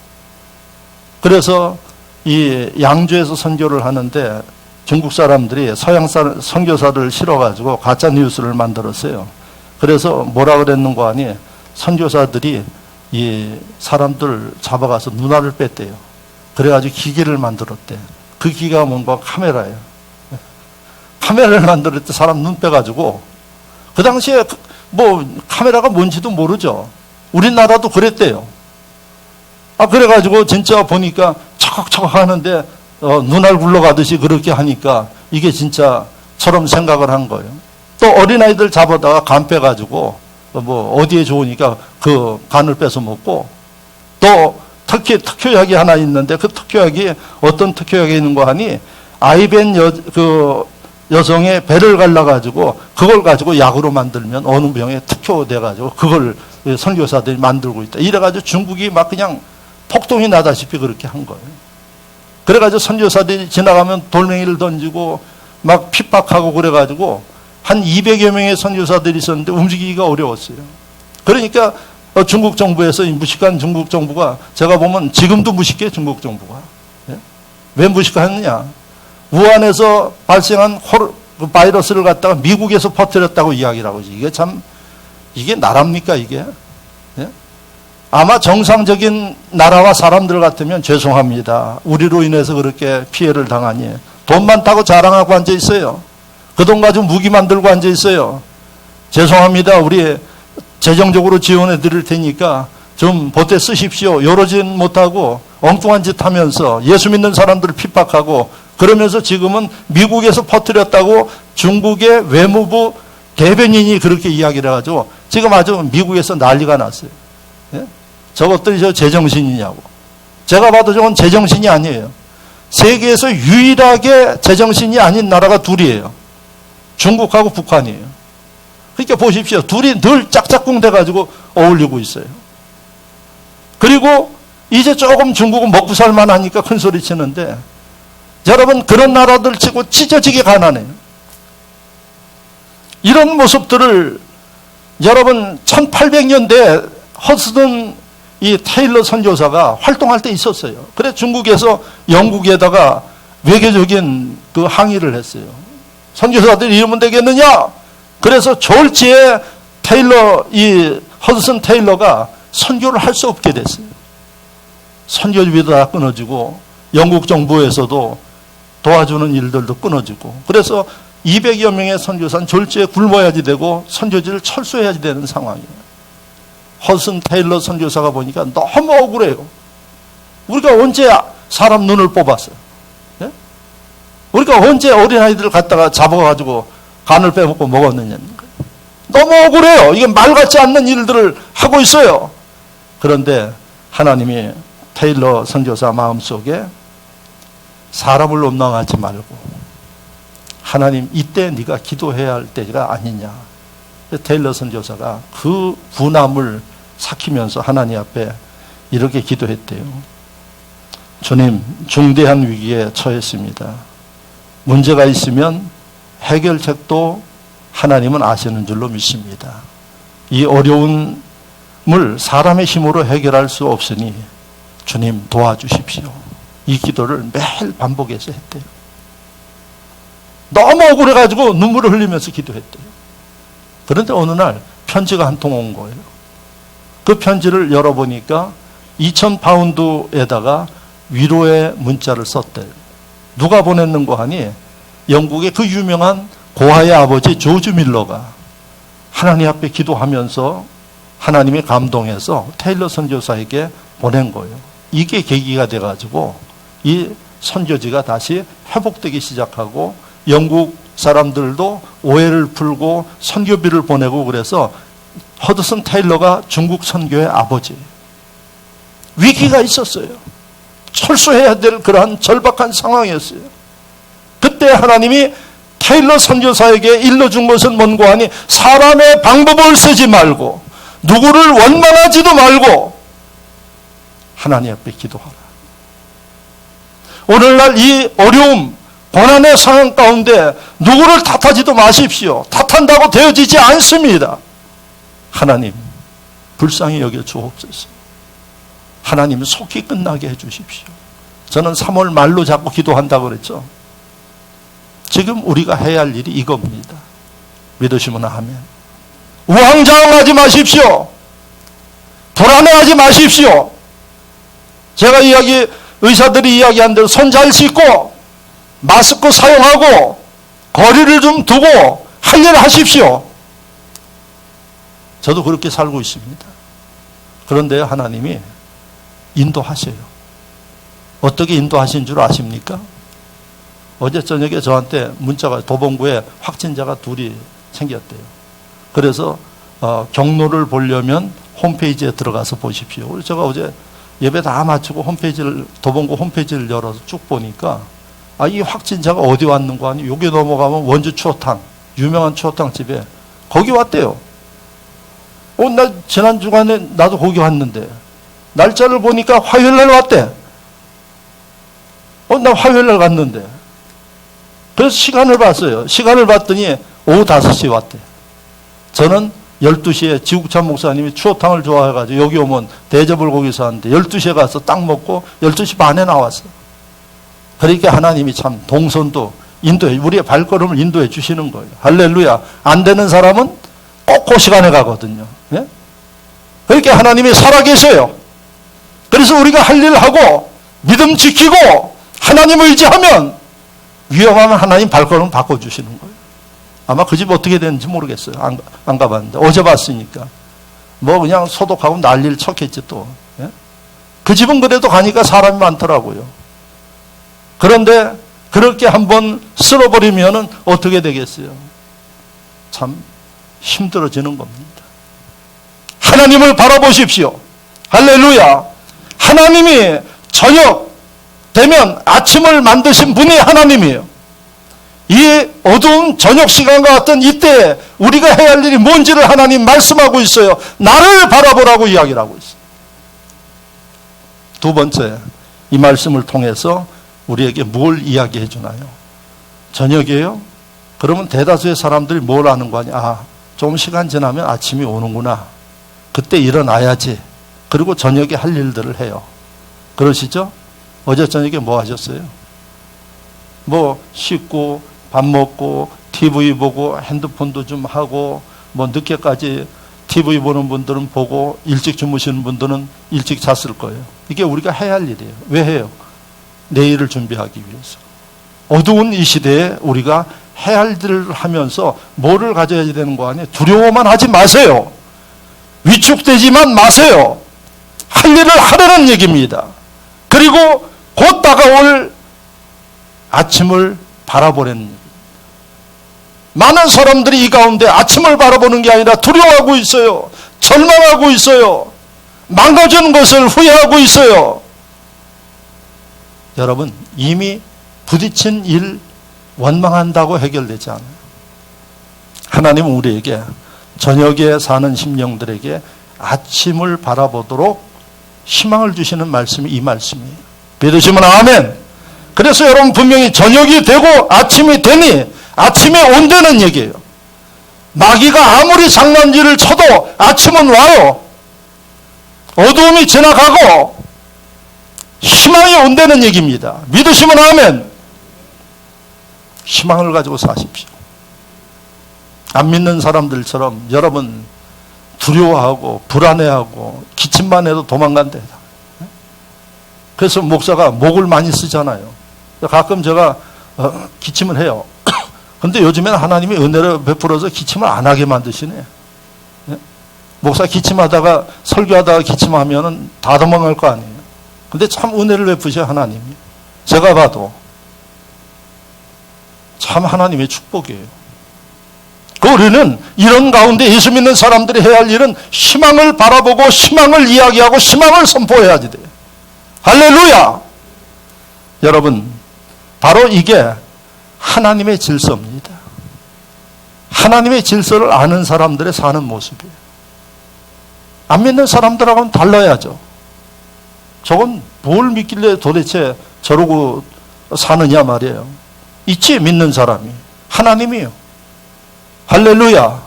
그래서 이 양주에서 선교를 하는데 중국 사람들이 서양 선교사를 실어가지고 가짜 뉴스를 만들었어요. 그래서 뭐라 그랬는가 하니 선교사들이 이 사람들 잡아가서 눈알을 뺐대요. 그래가지고 기계를 만들었대. 그 기계가 뭔가 카메라예요. 카메라를 만들었대. 사람 눈 빼가지고. 그 당시에 뭐 카메라가 뭔지도 모르죠. 우리나라도 그랬대요. 그래가지고 진짜 보니까 척척 하는데 눈알 굴러가듯이 그렇게 하니까 이게 진짜처럼 생각을 한 거예요. 또 어린아이들 잡아다가 간 빼가지고 뭐 어디에 좋으니까 그 간을 뺏어 먹고, 또 특효약이 하나 있는데 그 특효약이 어떤 특효약이 있는가 하니 아이벤 여성의 배를 갈라가지고 그걸 가지고 약으로 만들면 어느 병에 특효돼가지고 그걸 선교사들이 만들고 있다. 이래가지고 중국이 막 그냥 폭동이 나다시피 그렇게 한 거예요. 그래가지고 선교사들이 지나가면 돌멩이를 던지고 막 핍박하고 그래가지고 한 200여 명의 선교사들이 있었는데 움직이기가 어려웠어요. 그러니까 중국 정부에서 이 무식한 중국 정부가, 제가 보면 지금도 무식해 중국 정부가. 왜 무식하느냐? 우한에서 발생한 바이러스를 갖다가 미국에서 퍼뜨렸다고 이야기를 하고 있어요. 이게 참, 이게 나라입니까 이게? 아마 정상적인 나라와 사람들 같으면 죄송합니다. 우리로 인해서 그렇게 피해를 당하니 돈 많다고 자랑하고 앉아 있어요. 그 돈 가지고 무기 만들고 앉아 있어요. 죄송합니다. 우리 재정적으로 지원해 드릴 테니까 좀 보태 쓰십시오. 요러진 못하고 엉뚱한 짓 하면서 예수 믿는 사람들을 핍박하고 그러면서 지금은 미국에서 퍼뜨렸다고 중국의 외무부 대변인이 그렇게 이야기를 해가지고 지금 아주 미국에서 난리가 났어요. 예? 저것들이 저 제정신이냐고. 제가 봐도 저건 제정신이 아니에요. 세계에서 유일하게 제정신이 아닌 나라가 둘이에요. 중국하고 북한이에요. 그러니까 보십시오. 둘이 늘 짝짝꿍 돼가지고 어울리고 있어요. 그리고 이제 조금 중국은 먹고 살만 하니까 큰 소리 치는데, 여러분 그런 나라들 치고 찢어지게 가난해요. 이런 모습들을 여러분 1800년대 허스든 이 테일러 선교사가 활동할 때 있었어요. 그래서 중국에서 영국에다가 외교적인 그 항의를 했어요. 선교사들이 이러면 되겠느냐? 그래서 졸지에 이 허드슨 테일러가 선교를 할 수 없게 됐어요. 선교비도 다 끊어지고 영국 정부에서도 도와주는 일들도 끊어지고, 그래서 200여 명의 선교사는 졸지에 굶어야지 되고 선교지를 철수해야지 되는 상황이에요. 허드슨 테일러 선교사가 보니까 너무 억울해요. 우리가 언제 사람 눈을 뽑았어요? 네? 우리가 언제 어린아이들을 갖다가 잡아가지고 간을 빼먹고 먹었느냐. 너무 억울해요. 이게 말 같지 않는 일들을 하고 있어요. 그런데 하나님이 테일러 선교사 마음속에 사람을 원망하지 말고, 하나님 이때 네가 기도해야 할 때가 아니냐. 테일러 선교사가 그 분함을 삭히면서 하나님 앞에 이렇게 기도했대요. 주님, 중대한 위기에 처했습니다. 문제가 있으면 해결책도 하나님은 아시는 줄로 믿습니다. 이 어려움을 사람의 힘으로 해결할 수 없으니 주님 도와주십시오. 이 기도를 매일 반복해서 했대요. 너무 억울해가지고 눈물을 흘리면서 기도했대요. 그런데 어느 날 편지가 한 통 온 거예요. 그 편지를 열어보니까 2,000파운드에다가 위로의 문자를 썼대요. 누가 보냈는가 하니 영국의 그 유명한 고아의 아버지 조지 밀러가 하나님 앞에 기도하면서 하나님이 감동해서 테일러 선교사에게 보낸 거예요. 이게 계기가 돼가지고 이 선교지가 다시 회복되기 시작하고 영국 사람들도 오해를 풀고 선교비를 보내고, 그래서 허드슨 테일러가 중국 선교의 아버지예요. 위기가 있었어요. 철수해야 될 그러한 절박한 상황이었어요. 그때 하나님이 테일러 선교사에게 일러준 것은 뭔가 하니 사람의 방법을 쓰지 말고 누구를 원망하지도 말고 하나님 앞에 기도하라. 오늘날 이 어려움, 고난의 상황 가운데 누구를 탓하지도 마십시오. 탓한다고 되어지지 않습니다. 하나님, 불쌍히 여겨 주옵소서. 하나님 속히 끝나게 해주십시오. 저는 3월 말로 자꾸 기도한다고 그랬죠. 지금 우리가 해야 할 일이 이겁니다. 믿으시면 아멘. 우왕좌왕하지 마십시오. 불안해하지 마십시오. 제가 의사들이 이야기한 대로 손 잘 씻고 마스크 사용하고 거리를 좀 두고 할 일을 하십시오. 저도 그렇게 살고 있습니다. 그런데 하나님이 인도하셔요. 어떻게 인도하신 줄 아십니까? 어제 저녁에 저한테 문자가, 도봉구에 확진자가 2이 생겼대요. 그래서 경로를 보려면 홈페이지에 들어가서 보십시오. 그래서 제가 어제 예배 다 마치고 도봉구 홈페이지를 열어서 쭉 보니까 이 확진자가 어디 왔는가 하니 여기 넘어가면 원주 추어탕, 유명한 추어탕 집에 거기 왔대요. 나 지난 주간에 나도 거기 왔는데 날짜를 보니까 화요일날 왔대. 나 화요일날 갔는데. 그래서 시간을 봤어요. 시간을 봤더니 오후 5시에 왔대. 저는 12시에 지국찬 목사님이 추어탕을 좋아해가지고 여기 오면 대접불고기서 하는데 12시에 가서 딱 먹고 12시 반에 나왔어. 그러니까 하나님이 참 동선도 인도해, 우리의 발걸음을 인도해 주시는 거예요. 할렐루야. 안 되는 사람은 꼭 그 시간에 가거든요. 예? 그러니까 하나님이 살아계셔요. 그래서 우리가 할 일을 하고 믿음 지키고 하나님 의지하면 위험하면 하나님 발걸음 바꿔주시는 거예요. 아마 그 집 어떻게 되는지 모르겠어요. 안 가봤는데. 어제 봤으니까. 그냥 소독하고 난리를 쳤겠지 또. 예? 그 집은 그래도 가니까 사람이 많더라고요. 그런데 그렇게 한번 쓸어버리면 어떻게 되겠어요? 참 힘들어지는 겁니다. 하나님을 바라보십시오. 할렐루야. 하나님이 저녁 되면 아침을 만드신 분이 하나님이에요. 이 어두운 저녁 시간과 같은 이때 우리가 해야 할 일이 뭔지를 하나님 말씀하고 있어요. 나를 바라보라고 이야기를 하고 있어요. 두 번째, 이 말씀을 통해서 우리에게 뭘 이야기해 주나요? 저녁이에요? 그러면 대다수의 사람들이 뭘 하는 거 아니야? 좀 시간 지나면 아침이 오는구나. 그때 일어나야지. 그리고 저녁에 할 일들을 해요. 그러시죠? 어제 저녁에 뭐 하셨어요? 씻고 밥 먹고 TV 보고 핸드폰도 좀 하고 늦게까지 TV 보는 분들은 보고 일찍 주무시는 분들은 일찍 잤을 거예요. 이게 우리가 해야 할 일이에요. 왜 해요? 내일을 준비하기 위해서. 어두운 이 시대에 우리가 해야 할 일을 하면서 뭐를 가져야 되는 거 아니에요? 두려워만 하지 마세요. 위축되지만 마세요. 할 일을 하라는 얘기입니다. 그리고 곧 다가올 아침을 바라보라는 얘기입니다. 많은 사람들이 이 가운데 아침을 바라보는 게 아니라 두려워하고 있어요. 절망하고 있어요. 망가진 것을 후회하고 있어요. 여러분, 이미 부딪힌 일 원망한다고 해결되지 않아요. 하나님은 우리에게 저녁에 사는 심령들에게 아침을 바라보도록 희망을 주시는 말씀이 이 말씀이에요. 믿으시면 아멘. 그래서 여러분 분명히 저녁이 되고 아침이 되니 아침에 온다는 얘기예요. 마귀가 아무리 장난질을 쳐도 아침은 와요. 어두움이 지나가고 희망이 온다는 얘기입니다. 믿으시면 아멘. 희망을 가지고 사십시오. 안 믿는 사람들처럼 여러분 두려워하고 불안해하고 기침만 해도 도망간대. 그래서 목사가 목을 많이 쓰잖아요. 가끔 제가 기침을 해요. 근데 요즘에는 하나님이 은혜를 베풀어서 기침을 안 하게 만드시네. 목사 기침하다가 설교하다가 기침하면은 다 도망갈 거 아니에요. 근데 참 은혜를 베푸셔 하나님이. 제가 봐도 참 하나님의 축복이에요. 우리는 이런 가운데 예수 믿는 사람들이 해야 할 일은 희망을 바라보고 희망을 이야기하고 희망을 선포해야지 돼요. 할렐루야! 여러분, 바로 이게 하나님의 질서입니다. 하나님의 질서를 아는 사람들의 사는 모습이에요. 안 믿는 사람들하고는 달라야죠. 저건 뭘 믿길래 도대체 저러고 사느냐 말이에요. 있지, 믿는 사람이. 하나님이요. 할렐루야.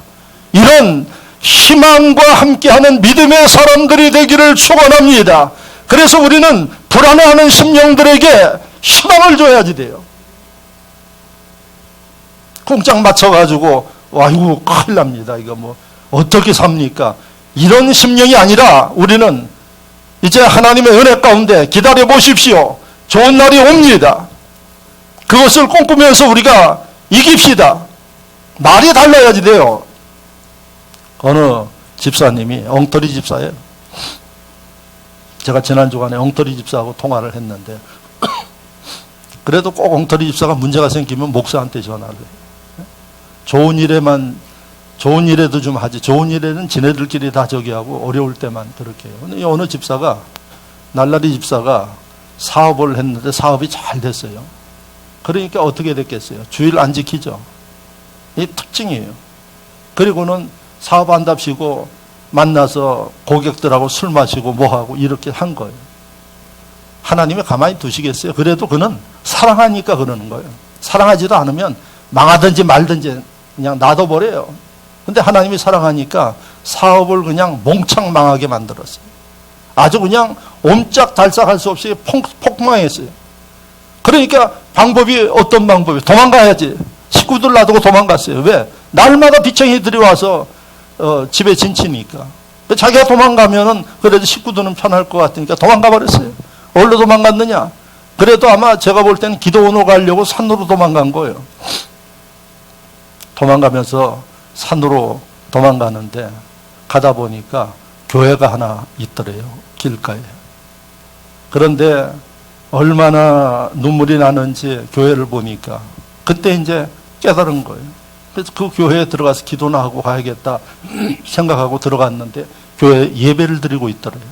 이런 희망과 함께하는 믿음의 사람들이 되기를 축원합니다. 그래서 우리는 불안해하는 심령들에게 희망을 줘야지 돼요. 꽁짝 맞춰가지고 아이고 큰일 납니다. 이거 뭐 어떻게 삽니까? 이런 심령이 아니라 우리는 이제 하나님의 은혜 가운데 기다려 보십시오. 좋은 날이 옵니다. 그것을 꿈꾸면서 우리가 이깁시다. 말이 달라야지 돼요. 어느 집사님이 엉터리 집사예요. 제가 지난 주간에 엉터리 집사하고 통화를 했는데 그래도 꼭 엉터리 집사가 문제가 생기면 목사한테 전화를 해요. 좋은 일에도 좀 하지. 좋은 일에는 지네들끼리 다 저기 하고 어려울 때만 그렇게 해요. 근데 어느 집사가, 날라리 집사가 사업을 했는데 사업이 잘 됐어요. 그러니까 어떻게 됐겠어요? 주일 안 지키죠. 이 특징이에요. 그리고는 사업한답시고 만나서 고객들하고 술 마시고 뭐하고 이렇게 한 거예요. 하나님이 가만히 두시겠어요? 그래도 그는 사랑하니까 그러는 거예요. 사랑하지도 않으면 망하든지 말든지 그냥 놔둬버려요. 근데 하나님이 사랑하니까 사업을 그냥 몽창 망하게 만들었어요. 아주 그냥 옴짝달싹할 수 없이 폭망했어요. 그러니까 방법이 어떤 방법이? 도망가야지. 식구들 놔두고 도망갔어요. 왜? 날마다 비청이들이 와서 집에 진치니까. 자기가 도망가면은 그래도 식구들은 편할 것 같으니까 도망가 버렸어요. 어디로 도망갔느냐? 그래도 아마 제가 볼 때는 기도원으로 가려고 산으로 도망간 거예요. 도망가면서 산으로 도망가는데 가다 보니까 교회가 하나 있더래요. 길가에. 그런데 얼마나 눈물이 나는지 교회를 보니까 그때 이제 깨달은 거예요. 그래서 그 교회에 들어가서 기도나 하고 가야겠다 생각하고 들어갔는데 교회에 예배를 드리고 있더래요.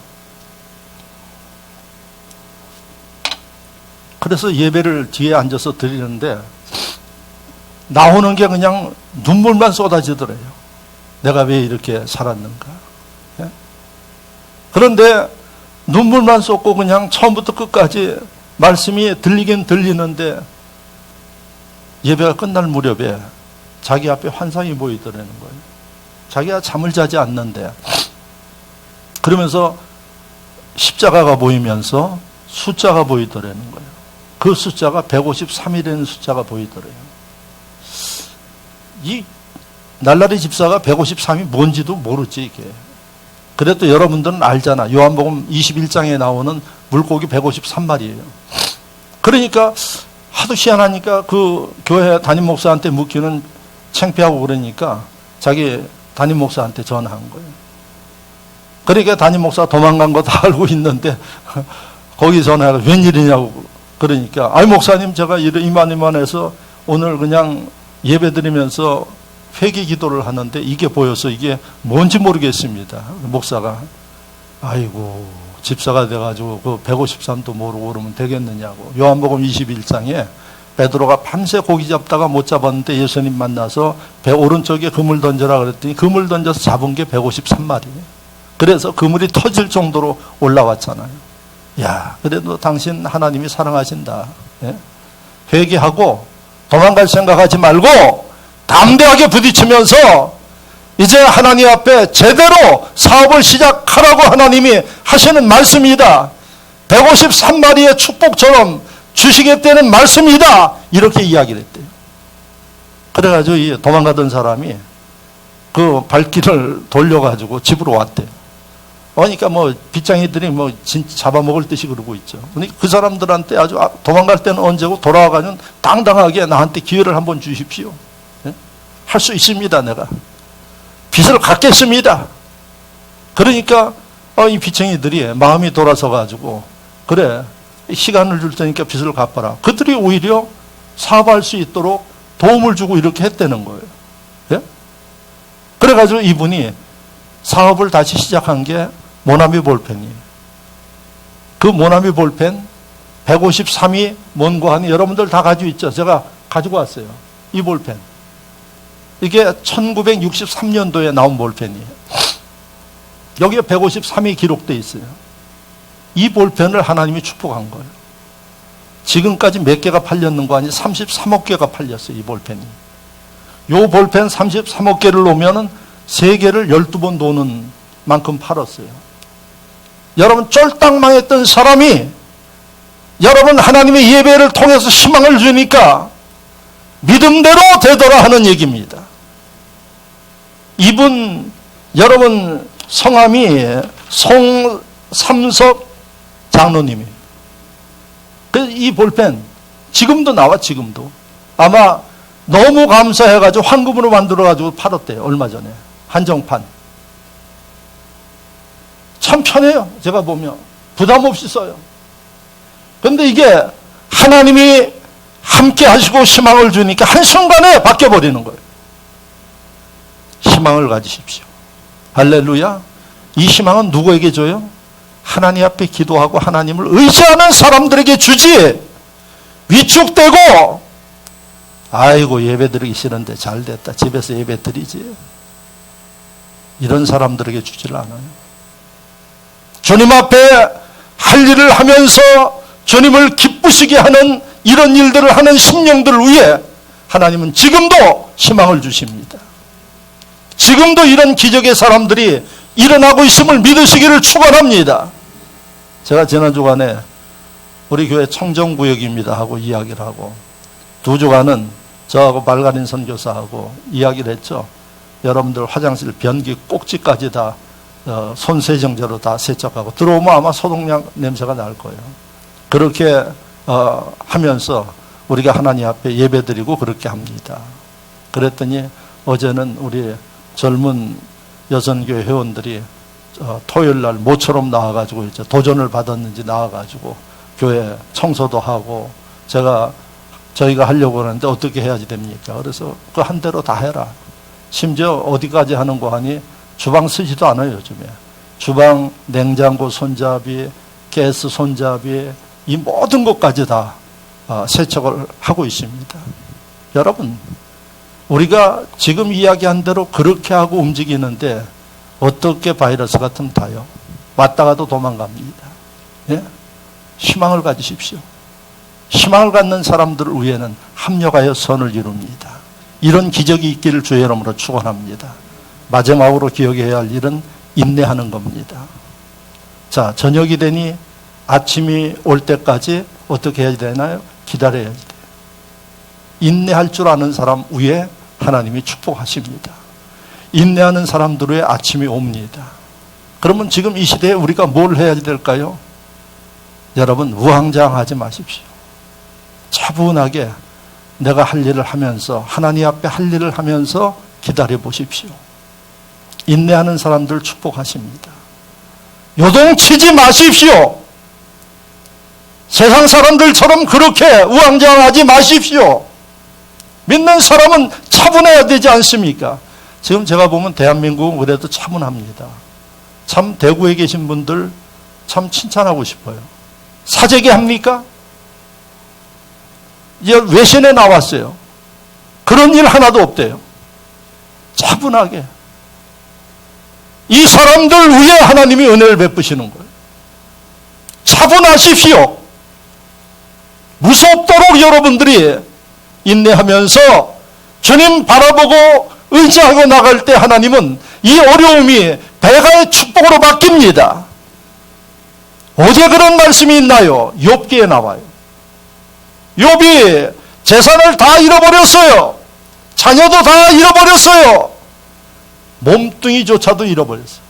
그래서 예배를 뒤에 앉아서 드리는데 나오는 게 그냥 눈물만 쏟아지더래요. 내가 왜 이렇게 살았는가. 예? 그런데 눈물만 쏟고 그냥 처음부터 끝까지 말씀이 들리긴 들리는데 예배가 끝날 무렵에 자기 앞에 환상이 보이더라는 거예요. 자기가 잠을 자지 않는데 그러면서 십자가가 보이면서 숫자가 보이더라는 거예요. 그 숫자가 153이라는 숫자가 보이더래요. 이 날라리 집사가 153이 뭔지도 모르지 이게. 그래도 여러분들은 알잖아. 요한복음 21장에 나오는 물고기 153마리예요. 그러니까 하도 희한하니까 그 교회 담임 목사한테 묻기는 창피하고 그러니까 자기 담임 목사한테 전화한 거예요. 그러니까 담임 목사가 도망간 거 다 알고 있는데 거기 전화해서 웬일이냐고 그러니까 아이 목사님 제가 이만해서 오늘 그냥 예배 드리면서 회개 기도를 하는데 이게 보여서 이게 뭔지 모르겠습니다. 목사가 아이고 집사가 돼가지고 그 153도 모르고 그러면 되겠느냐고. 요한복음 21장에 베드로가 밤새 고기 잡다가 못 잡았는데 예수님 만나서 배 오른쪽에 그물 던져라 그랬더니 그물 던져서 잡은 게 153마리예요. 그래서 그물이 터질 정도로 올라왔잖아요. 야, 그래도 당신 하나님이 사랑하신다. 예? 회개하고 도망갈 생각하지 말고 담대하게 부딪히면서 이제 하나님 앞에 제대로 사업을 시작하라고 하나님이 하시는 말씀이다. 153마리의 축복처럼 주시겠다는 말씀이다. 이렇게 이야기를 했대요. 그래가지고 이 도망가던 사람이 그 발길을 돌려가지고 집으로 왔대요. 그러니까 뭐 빗장이들이 뭐 진짜 잡아먹을 듯이 그러고 있죠. 그러니까 그 사람들한테 아주 도망갈 때는 언제고 돌아와가지고 당당하게 나한테 기회를 한번 주십시오. 예? 할 수 있습니다. 내가 빚을 갚겠습니다. 그러니까 이 빚쟁이들이 마음이 돌아서 가지고 그래 시간을 줄 테니까 빚을 갚아라. 그들이 오히려 사업할 수 있도록 도움을 주고 이렇게 했다는 거예요. 예? 그래가지고 이분이 사업을 다시 시작한 게 모나미 볼펜이에요. 그 모나미 볼펜 153이 뭔고 하니 여러분들 다 가지고 있죠. 제가 가지고 왔어요. 이 볼펜. 이게 1963년도에 나온 볼펜이에요. 여기에 153이 기록되어 있어요. 이 볼펜을 하나님이 축복한 거예요. 지금까지 몇 개가 팔렸는 거 아니 33억 개가 팔렸어요. 이 볼펜이. 요 볼펜 33억 개를 놓으면은 세계를 12번 도는 만큼 팔았어요. 여러분 쫄딱 망했던 사람이 여러분 하나님의 예배를 통해서 희망을 주니까 믿음대로 되더라 하는 얘기입니다. 이분 여러분 성함이 송삼석 장로님이에요. 이 볼펜 지금도 나와. 지금도 아마 너무 감사해가지고 황금으로 만들어가지고 팔았대요. 얼마 전에 한정판. 참 편해요. 제가 보면 부담 없이 써요. 그런데 이게 하나님이 함께 하시고 희망을 주니까 한순간에 바뀌어버리는 거예요. 희망을 가지십시오. 할렐루야. 이 희망은 누구에게 줘요? 하나님 앞에 기도하고 하나님을 의지하는 사람들에게 주지, 위축되고 아이고 예배 드리기 싫은데 잘됐다 집에서 예배 드리지, 이런 사람들에게 주질 않아요. 주님 앞에 할 일을 하면서 주님을 기쁘시게 하는 이런 일들을 하는 심령들을 위해 하나님은 지금도 희망을 주십니다. 지금도 이런 기적의 사람들이 일어나고 있음을 믿으시기를 축원합니다. 제가 지난 주간에 우리 교회 청정구역입니다 하고 이야기를 하고, 두 주간은 저하고 말가린 선교사하고 이야기를 했죠. 여러분들 화장실 변기 꼭지까지 다 손세정제로 다 세척하고 들어오면 아마 소독약 냄새가 날 거예요. 그렇게 하면서 우리가 하나님 앞에 예배드리고 그렇게 합니다. 그랬더니 어제는 우리 젊은 여선교회 회원들이 토요일 날 모처럼 나와가지고 이제 도전을 받았는지 나와가지고 교회 청소도 하고, 저희가 하려고 하는데 어떻게 해야지 됩니까? 그래서 그 한 대로 다 해라. 심지어 어디까지 하는 거 하니 주방 쓰지도 않아요. 요즘에 주방 냉장고 손잡이, 가스 손잡이, 이 모든 것까지 다 세척을 하고 있습니다. 여러분, 우리가 지금 이야기한 대로 그렇게 하고 움직이는데 어떻게 바이러스 같으면 타요? 왔다가도 도망갑니다. 예? 희망을 가지십시오. 희망을 갖는 사람들을 위해는 합력하여 선을 이룹니다. 이런 기적이 있기를 주의 이름으로 축원합니다. 마지막으로 기억해야 할 일은 인내하는 겁니다. 자, 저녁이 되니 아침이 올 때까지 어떻게 해야 되나요? 기다려야 돼요. 인내할 줄 아는 사람 위에 하나님이 축복하십니다. 인내하는 사람들 위에 아침이 옵니다. 그러면 지금 이 시대에 우리가 뭘 해야 될까요? 여러분, 우왕좌왕하지 마십시오. 차분하게 내가 할 일을 하면서, 하나님 앞에 할 일을 하면서 기다려 보십시오. 인내하는 사람들 축복하십니다. 요동치지 마십시오. 세상 사람들처럼 그렇게 우왕좌왕하지 마십시오. 믿는 사람은 차분해야 되지 않습니까? 지금 제가 보면 대한민국은 그래도 차분합니다. 참 대구에 계신 분들 참 칭찬하고 싶어요. 사재기 합니까? 이제 외신에 나왔어요. 그런 일 하나도 없대요. 차분하게. 이 사람들 위해 하나님이 은혜를 베푸시는 거예요. 차분하십시오. 무섭도록 여러분들이 인내하면서 주님 바라보고 의지하고 나갈 때 하나님은 이 어려움이 배가의 축복으로 바뀝니다. 어제 그런 말씀이 있나요? 욥기에 나와요. 욥이 재산을 다 잃어버렸어요. 자녀도 다 잃어버렸어요. 몸뚱이조차도 잃어버렸어요.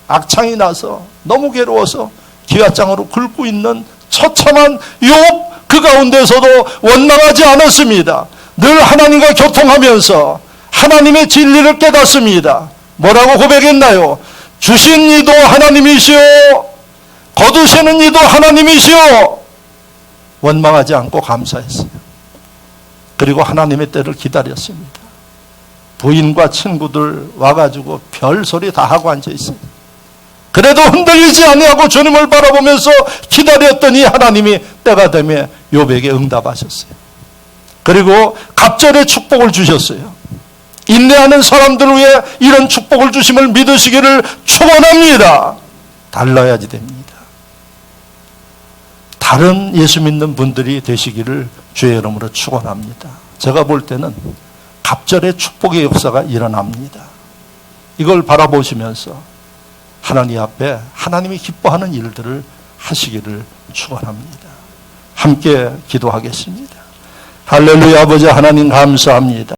악창이 나서 너무 괴로워서 기와장으로 긁고 있는 처참한 욥, 그 가운데서도 원망하지 않았습니다. 늘 하나님과 교통하면서 하나님의 진리를 깨닫습니다. 뭐라고 고백했나요? 주신 이도 하나님이시오, 거두시는 이도 하나님이시오. 원망하지 않고 감사했어요. 그리고 하나님의 때를 기다렸습니다. 부인과 친구들 와가지고 별소리 다 하고 앉아있어요. 그래도 흔들리지 아니하고 주님을 바라보면서 기다렸더니 하나님이 때가 되면 욥에게 응답하셨어요. 그리고 갑절의 축복을 주셨어요. 인내하는 사람들을 위해 이런 축복을 주심을 믿으시기를 축원합니다. 달라야지 됩니다. 다른 예수 믿는 분들이 되시기를 주의 이름으로 축원합니다. 제가 볼 때는 갑절의 축복의 역사가 일어납니다. 이걸 바라보시면서 하나님 앞에 하나님이 기뻐하는 일들을 하시기를 축원합니다. 함께 기도하겠습니다. 할렐루야. 아버지 하나님 감사합니다.